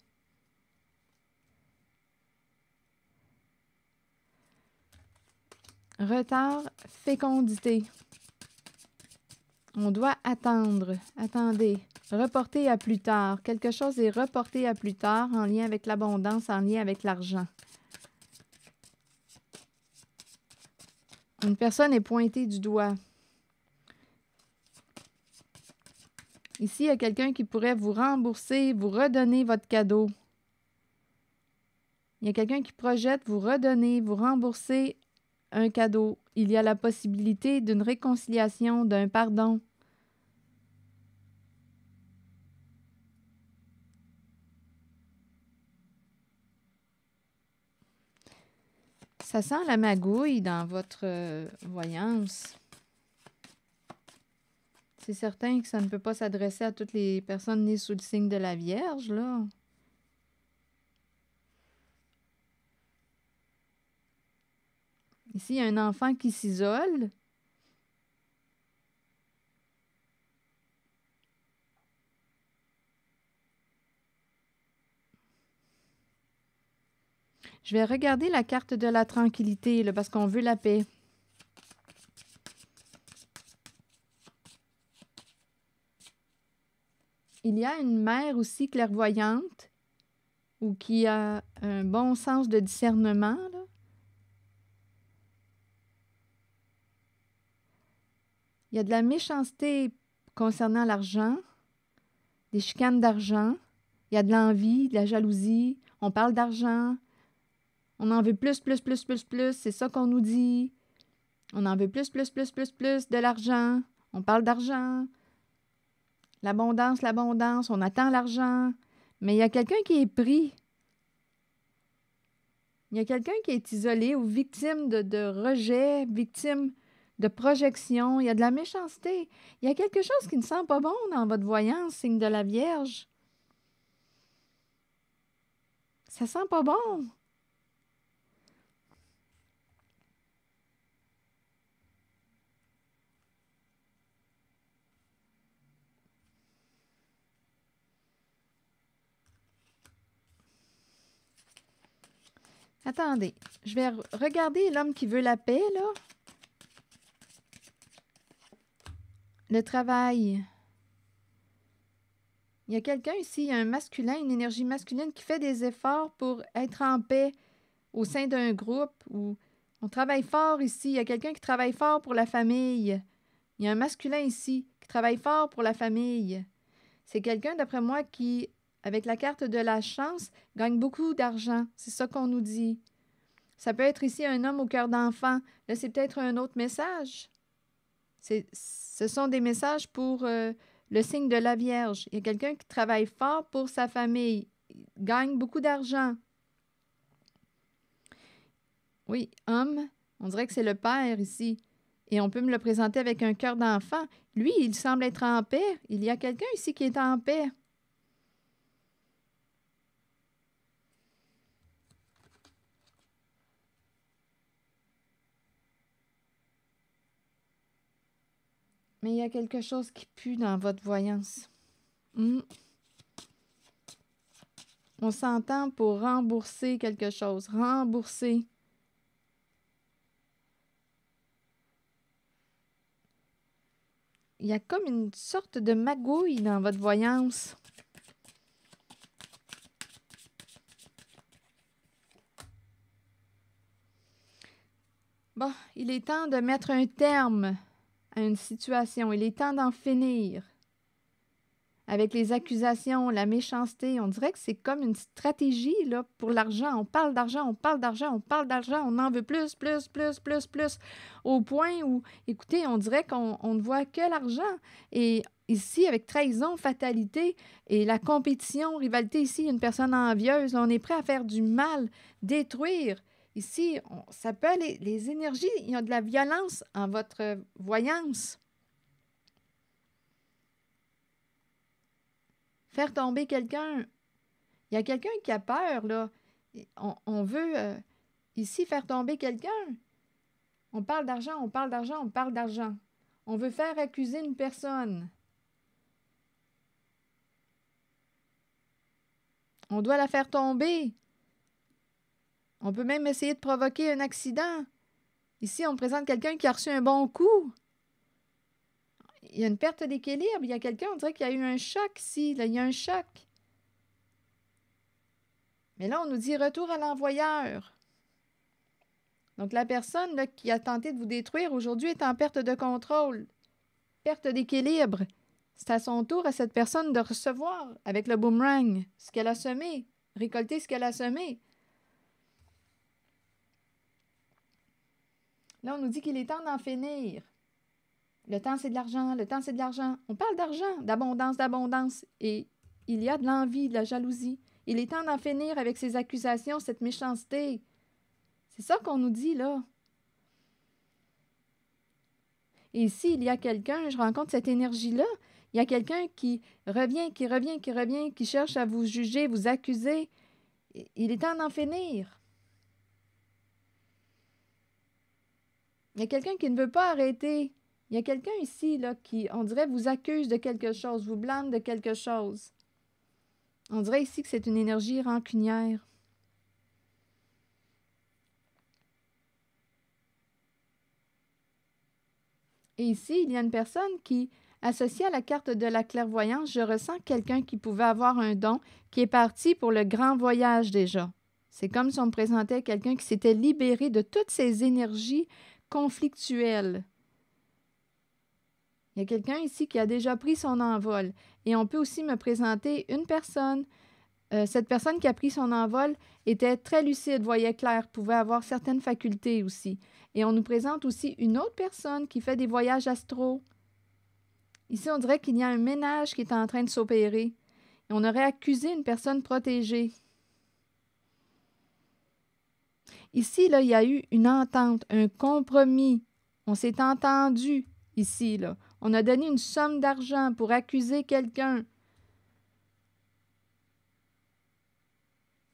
Retard, fécondité. On doit attendre. Attendez. Reporter à plus tard. Quelque chose est reporté à plus tard en lien avec l'abondance, en lien avec l'argent. Une personne est pointée du doigt. Ici, il y a quelqu'un qui pourrait vous rembourser, vous redonner votre cadeau. Il y a quelqu'un qui projette vous redonner, vous rembourser un cadeau. Il y a la possibilité d'une réconciliation, d'un pardon. Ça sent la magouille dans votre voyance. C'est certain que ça ne peut pas s'adresser à toutes les personnes nées sous le signe de la Vierge, là. Ici, il y a un enfant qui s'isole. Je vais regarder la carte de la tranquillité, là, parce qu'on veut la paix. Il y a une mère aussi clairvoyante ou qui a un bon sens de discernement, là. Il y a de la méchanceté concernant l'argent, des chicanes d'argent. Il y a de l'envie, de la jalousie. On parle d'argent. On en veut plus, plus, plus, plus, plus. C'est ça qu'on nous dit. On en veut plus, plus, plus, plus, plus de l'argent. On parle d'argent. L'abondance, l'abondance. On attend l'argent. Mais il y a quelqu'un qui est pris. Il y a quelqu'un qui est isolé ou victime de rejet, victime de projection. Il y a de la méchanceté. Il y a quelque chose qui ne sent pas bon dans votre voyance, signe de la Vierge. Ça sent pas bon. Attendez, je vais regarder l'homme qui veut la paix, là. Le travail. Il y a quelqu'un ici, il y a un masculin, une énergie masculine qui fait des efforts pour être en paix au sein d'un groupe où on travaille fort ici. Il y a quelqu'un qui travaille fort pour la famille. Il y a un masculin ici qui travaille fort pour la famille. C'est quelqu'un, d'après moi, qui, avec la carte de la chance, gagne beaucoup d'argent. C'est ça qu'on nous dit. Ça peut être ici un homme au cœur d'enfant. Là, c'est peut-être un autre message. Ce sont des messages pour le signe de la Vierge. Il y a quelqu'un qui travaille fort pour sa famille, gagne beaucoup d'argent. Oui, homme, on dirait que c'est le père ici. Et on peut me le présenter avec un cœur d'enfant. Lui, il semble être en paix. Il y a quelqu'un ici qui est en paix. Mais il y a quelque chose qui pue dans votre voyance. On s'entend pour rembourser quelque chose. Rembourser. Il y a comme une sorte de magouille dans votre voyance. Bon, il est temps de mettre un terme à une situation. Il est temps d'en finir. Avec les accusations, la méchanceté, on dirait que c'est comme une stratégie là, pour l'argent. On parle d'argent, on parle d'argent, on parle d'argent, on en veut plus, plus, plus, plus, plus. Au point où, écoutez, on dirait qu'on ne voit que l'argent. Et ici, avec trahison, fatalité et la compétition, rivalité, ici, une personne envieuse, là, on est prêt à faire du mal, détruire. Ici, ça peut aller, les énergies, il y a de la violence en votre voyance. Faire tomber quelqu'un. Il y a quelqu'un qui a peur, là. On veut, ici, faire tomber quelqu'un. On parle d'argent, on parle d'argent, on parle d'argent. On veut faire accuser une personne. On doit la faire tomber. On peut même essayer de provoquer un accident. Ici, on présente quelqu'un qui a reçu un bon coup. Il y a une perte d'équilibre. Il y a quelqu'un, on dirait qu'il y a eu un choc ici. Là, il y a un choc. Mais là, on nous dit retour à l'envoyeur. Donc, la personne là, qui a tenté de vous détruire aujourd'hui est en perte de contrôle, perte d'équilibre. C'est à son tour à cette personne de recevoir avec le boomerang ce qu'elle a semé, récolter ce qu'elle a semé. Là, on nous dit qu'il est temps d'en finir. Le temps, c'est de l'argent. Le temps, c'est de l'argent. On parle d'argent, d'abondance, d'abondance. Et il y a de l'envie, de la jalousie. Il est temps d'en finir avec ces accusations, cette méchanceté. C'est ça qu'on nous dit, là. Et s'il y a quelqu'un, je rencontre cette énergie-là, il y a quelqu'un qui revient, qui revient, qui revient, qui cherche à vous juger, vous accuser. Il est temps d'en finir. Il y a quelqu'un qui ne veut pas arrêter. Il y a quelqu'un ici là, qui, on dirait, vous accuse de quelque chose, vous blâme de quelque chose. On dirait ici que c'est une énergie rancunière. Et ici, il y a une personne qui, associée à la carte de la clairvoyance, je ressens quelqu'un qui pouvait avoir un don, qui est parti pour le grand voyage déjà. C'est comme si on me présentait quelqu'un qui s'était libéré de toutes ces énergies conflictuelles. Il y a quelqu'un ici qui a déjà pris son envol. Et on peut aussi me présenter une personne. Cette personne qui a pris son envol était très lucide, voyait clair, pouvait avoir certaines facultés aussi. Et on nous présente aussi une autre personne qui fait des voyages astraux. Ici, on dirait qu'il y a un ménage qui est en train de s'opérer. Et on aurait accusé une personne protégée. Ici, là, il y a eu une entente, un compromis. On s'est entendu ici, là. On a donné une somme d'argent pour accuser quelqu'un.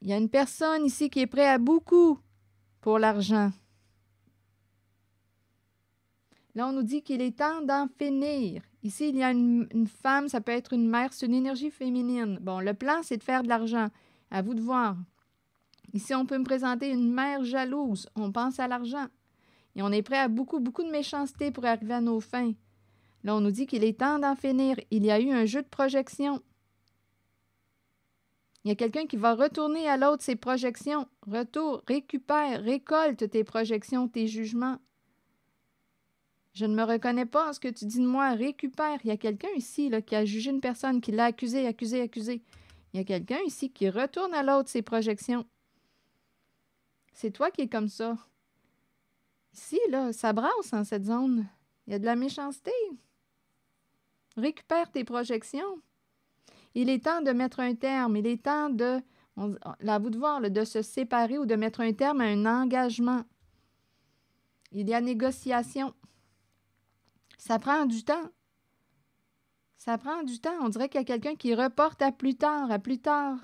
Il y a une personne ici qui est prête à beaucoup pour l'argent. Là, on nous dit qu'il est temps d'en finir. Ici, il y a une femme, ça peut être une mère, c'est une énergie féminine. Bon, le plan, c'est de faire de l'argent. À vous de voir. Ici, on peut me présenter une mère jalouse. On pense à l'argent. Et on est prêt à beaucoup, beaucoup de méchanceté pour arriver à nos fins. Là, on nous dit qu'il est temps d'en finir. Il y a eu un jeu de projection. Il y a quelqu'un qui va retourner à l'autre ses projections. Retour, récupère, récolte tes projections, tes jugements. Je ne me reconnais pas en ce que tu dis de moi. Récupère. Il y a quelqu'un ici là, qui a jugé une personne, qui l'a accusé. Il y a quelqu'un ici qui retourne à l'autre ses projections. C'est toi qui es comme ça. Ici, là, ça brasse dans cette zone. Il y a de la méchanceté. Récupère tes projections. Il est temps de mettre un terme. Il est temps de, là, à vous de voir, là, de se séparer ou de mettre un terme à un engagement. Il y a négociation. Ça prend du temps. Ça prend du temps. On dirait qu'il y a quelqu'un qui reporte à plus tard, à plus tard.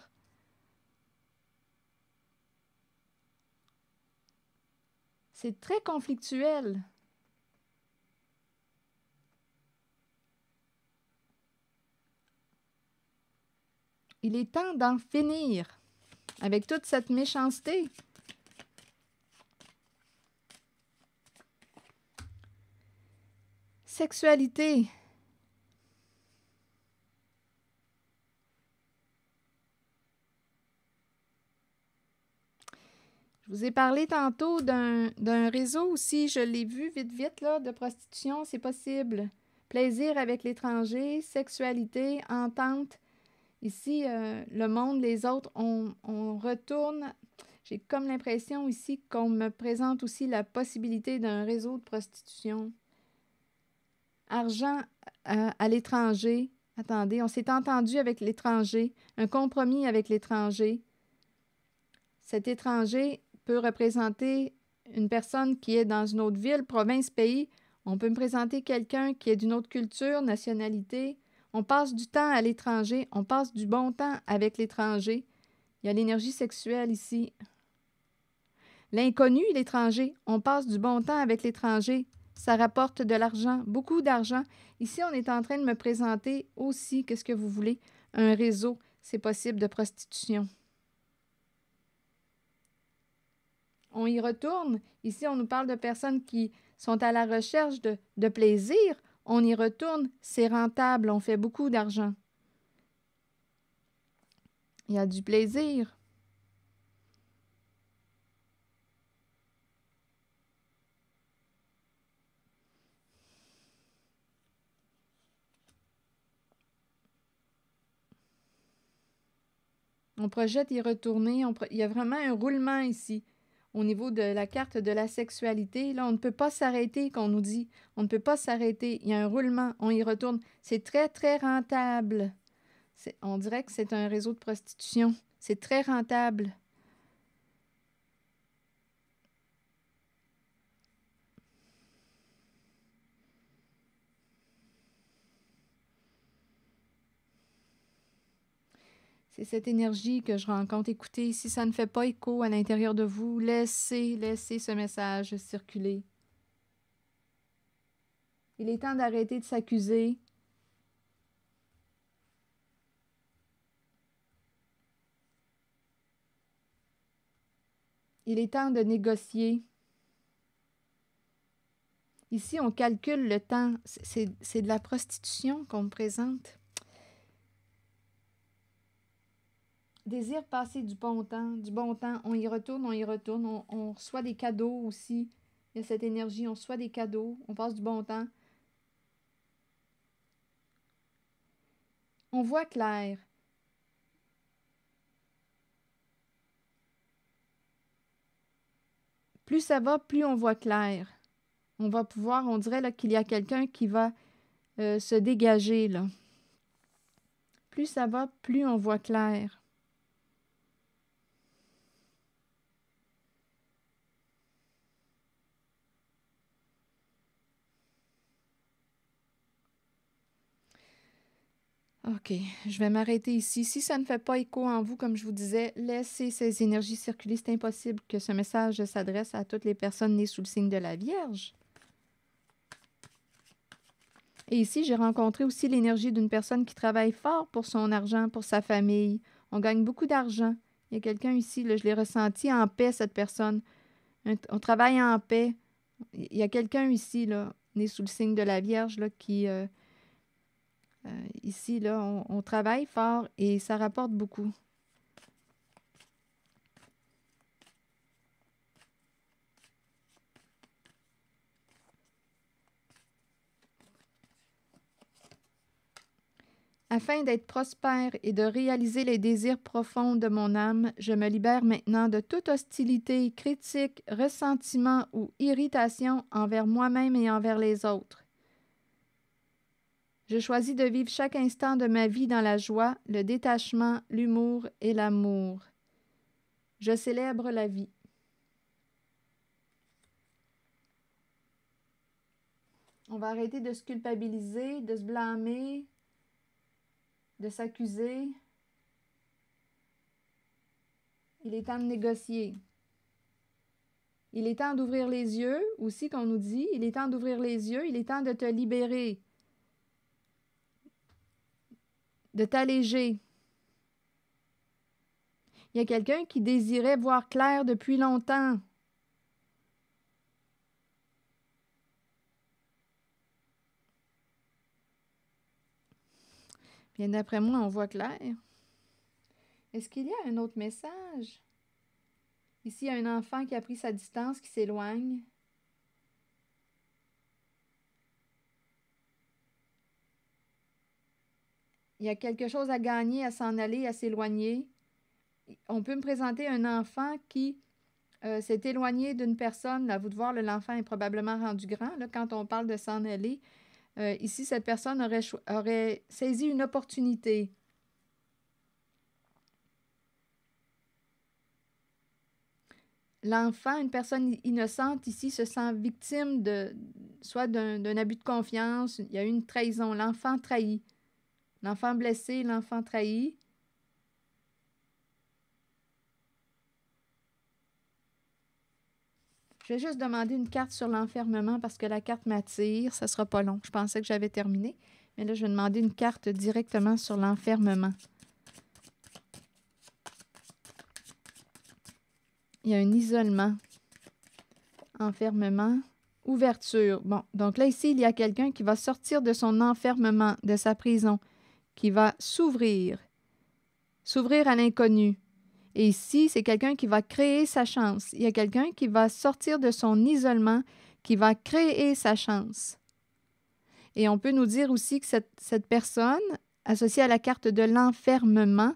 C'est très conflictuel. Il est temps d'en finir avec toute cette méchanceté. Sexualité. Je vous ai parlé tantôt d'un réseau aussi, je l'ai vu vite, là, de prostitution, c'est possible. Plaisir avec l'étranger, sexualité, entente. Ici, le monde, les autres, on retourne. J'ai comme l'impression ici qu'on me présente aussi la possibilité d'un réseau de prostitution. Argent à l'étranger. Attendez, on s'est entendu avec l'étranger, un compromis avec l'étranger. Cet étranger peut représenter une personne qui est dans une autre ville, province, pays. On peut me présenter quelqu'un qui est d'une autre culture, nationalité. On passe du temps à l'étranger, on passe du bon temps avec l'étranger. Il y a l'énergie sexuelle ici. L'inconnu, l'étranger, on passe du bon temps avec l'étranger. Ça rapporte de l'argent, beaucoup d'argent. Ici, on est en train de me présenter aussi, qu'est-ce que vous voulez, un réseau, c'est possible, de prostitution. On y retourne. Ici, on nous parle de personnes qui sont à la recherche de plaisir. On y retourne. C'est rentable. On fait beaucoup d'argent. Il y a du plaisir. On projette y retourner. Il y a vraiment un roulement ici. Au niveau de la carte de la sexualité, là, on ne peut pas s'arrêter, qu'on nous dit. On ne peut pas s'arrêter. Il y a un roulement. On y retourne. C'est très, très rentable. On dirait que c'est un réseau de prostitution. C'est très rentable. C'est cette énergie que je rencontre. Écoutez, si ça ne fait pas écho à l'intérieur de vous, laissez ce message circuler. Il est temps d'arrêter de s'accuser. Il est temps de négocier. Ici, on calcule le temps. C'est de la prostitution qu'on me présente. Désir passer du bon temps, on y retourne, on reçoit des cadeaux aussi. Il y a cette énergie, on reçoit des cadeaux, on passe du bon temps. On voit clair. Plus ça va, plus on voit clair. On va pouvoir, on dirait là, qu'il y a quelqu'un qui va se dégager, là. Plus ça va, plus on voit clair. OK, je vais m'arrêter ici. Si ça ne fait pas écho en vous, comme je vous disais, laissez ces énergies circuler. C'est impossible que ce message s'adresse à toutes les personnes nées sous le signe de la Vierge. Et ici, j'ai rencontré aussi l'énergie d'une personne qui travaille fort pour son argent, pour sa famille. On gagne beaucoup d'argent. Il y a quelqu'un ici, là, je l'ai ressenti en paix, cette personne. On travaille en paix. Il y a quelqu'un ici, là, né sous le signe de la Vierge, là, qui... ici, là, on travaille fort et ça rapporte beaucoup. Afin d'être prospère et de réaliser les désirs profonds de mon âme, je me libère maintenant de toute hostilité, critique, ressentiment ou irritation envers moi-même et envers les autres. Je choisis de vivre chaque instant de ma vie dans la joie, le détachement, l'humour et l'amour. Je célèbre la vie. On va arrêter de se culpabiliser, de se blâmer, de s'accuser. Il est temps de négocier. Il est temps d'ouvrir les yeux, aussi qu'on nous dit. Il est temps d'ouvrir les yeux, il est temps de te libérer, de t'alléger. Il y a quelqu'un qui désirait voir clair depuis longtemps. Bien d'après moi, on voit clair. Est-ce qu'il y a un autre message? Ici, il y a un enfant qui a pris sa distance, qui s'éloigne. Il y a quelque chose à gagner, à s'en aller, à s'éloigner. On peut me présenter un enfant qui s'est éloigné d'une personne. Là, vous devez voir, l'enfant est probablement rendu grand. Là, quand on parle de s'en aller, ici, cette personne aurait saisi une opportunité. L'enfant, une personne innocente ici, se sent victime soit d'un abus de confiance. Il y a eu une trahison. L'enfant trahi. L'enfant blessé, l'enfant trahi. Je vais juste demander une carte sur l'enfermement parce que la carte m'attire. Ça ne sera pas long. Je pensais que j'avais terminé. Mais là, je vais demander une carte directement sur l'enfermement. Il y a un isolement. Enfermement. Ouverture. Bon, donc là, ici, il y a quelqu'un qui va sortir de son enfermement, de sa prison, qui va s'ouvrir à l'inconnu. Et ici, c'est quelqu'un qui va créer sa chance. Il y a quelqu'un qui va sortir de son isolement, qui va créer sa chance. Et on peut nous dire aussi que cette personne, associée à la carte de l'enfermement,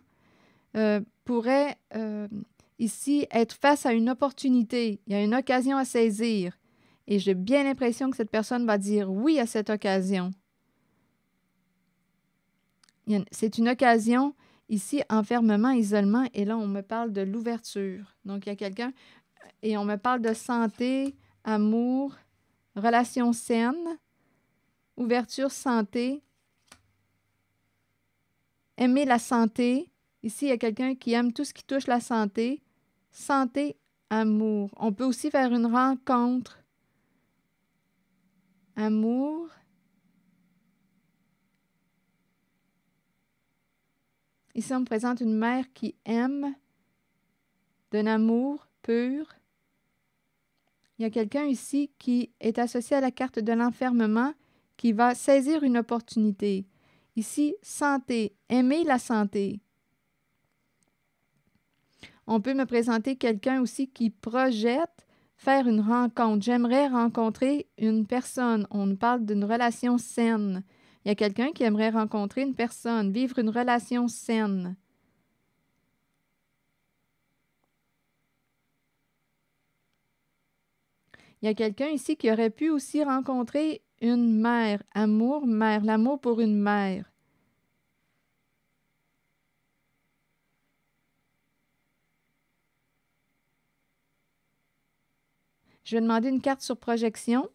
pourrait ici être face à une opportunité. Il y a une occasion à saisir. Et j'ai bien l'impression que cette personne va dire oui à cette occasion. C'est une occasion, ici, enfermement, isolement, et là, on me parle de l'ouverture. Donc, il y a quelqu'un, et on me parle de santé, amour, relations saines, ouverture, santé, aimer la santé. Ici, il y a quelqu'un qui aime tout ce qui touche la santé. Santé, amour. On peut aussi faire une rencontre. Amour. Ici, on me présente une mère qui aime, d'un amour pur. Il y a quelqu'un ici qui est associé à la carte de l'enfermement, qui va saisir une opportunité. Ici, santé, aimer la santé. On peut me présenter quelqu'un aussi qui projette faire une rencontre. J'aimerais rencontrer une personne. On nous parle d'une relation saine. Il y a quelqu'un qui aimerait rencontrer une personne, vivre une relation saine. Il y a quelqu'un ici qui aurait pu aussi rencontrer une mère. Amour, mère. L'amour pour une mère. Je vais demander une carte sur projection.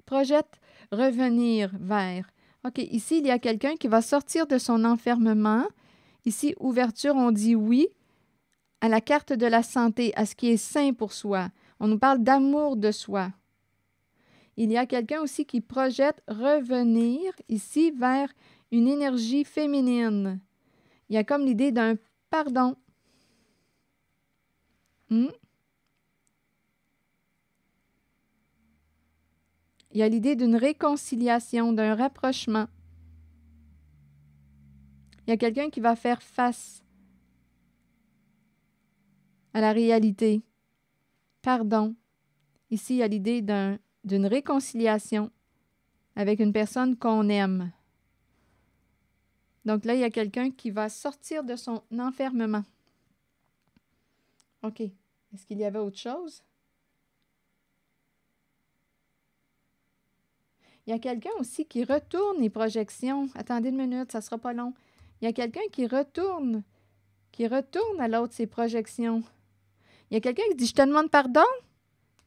Projette revenir vers. OK, ici, il y a quelqu'un qui va sortir de son enfermement. Ici, ouverture, on dit oui à la carte de la santé, à ce qui est sain pour soi. On nous parle d'amour de soi. Il y a quelqu'un aussi qui projette revenir ici vers une énergie féminine. Il y a comme l'idée d'un pardon. Il y a l'idée d'une réconciliation, d'un rapprochement. Il y a quelqu'un qui va faire face à la réalité. Pardon. Ici, il y a l'idée d'une réconciliation avec une personne qu'on aime. Donc là, il y a quelqu'un qui va sortir de son enfermement. OK. Est-ce qu'il y avait autre chose? Il y a quelqu'un aussi qui retourne les projections. Attendez une minute, ça ne sera pas long. Il y a quelqu'un qui retourne à l'autre ses projections. Il y a quelqu'un qui dit « Je te demande pardon ».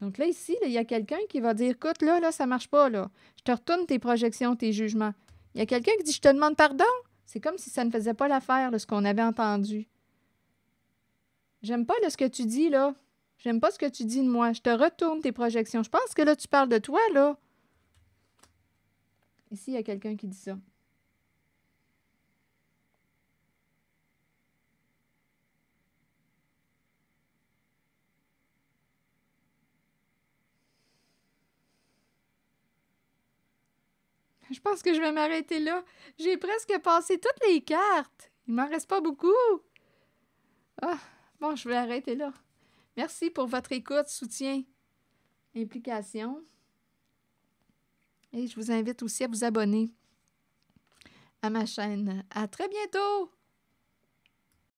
Donc là, ici, là, il y a quelqu'un qui va dire « Écoute, là, ça ne marche pas, là. Je te retourne tes projections, tes jugements. » Il y a quelqu'un qui dit « Je te demande pardon ». C'est comme si ça ne faisait pas l'affaire, ce qu'on avait entendu. J'aime pas là, ce que tu dis, là. J'aime pas ce que tu dis de moi. Je te retourne tes projections. Je pense que là, tu parles de toi, là. Ici, il y a quelqu'un qui dit ça. Je pense que je vais m'arrêter là. J'ai presque passé toutes les cartes. Il m'en reste pas beaucoup. Ah, bon, je vais arrêter là. Merci pour votre écoute, soutien, implication. Et je vous invite aussi à vous abonner à ma chaîne. À très bientôt!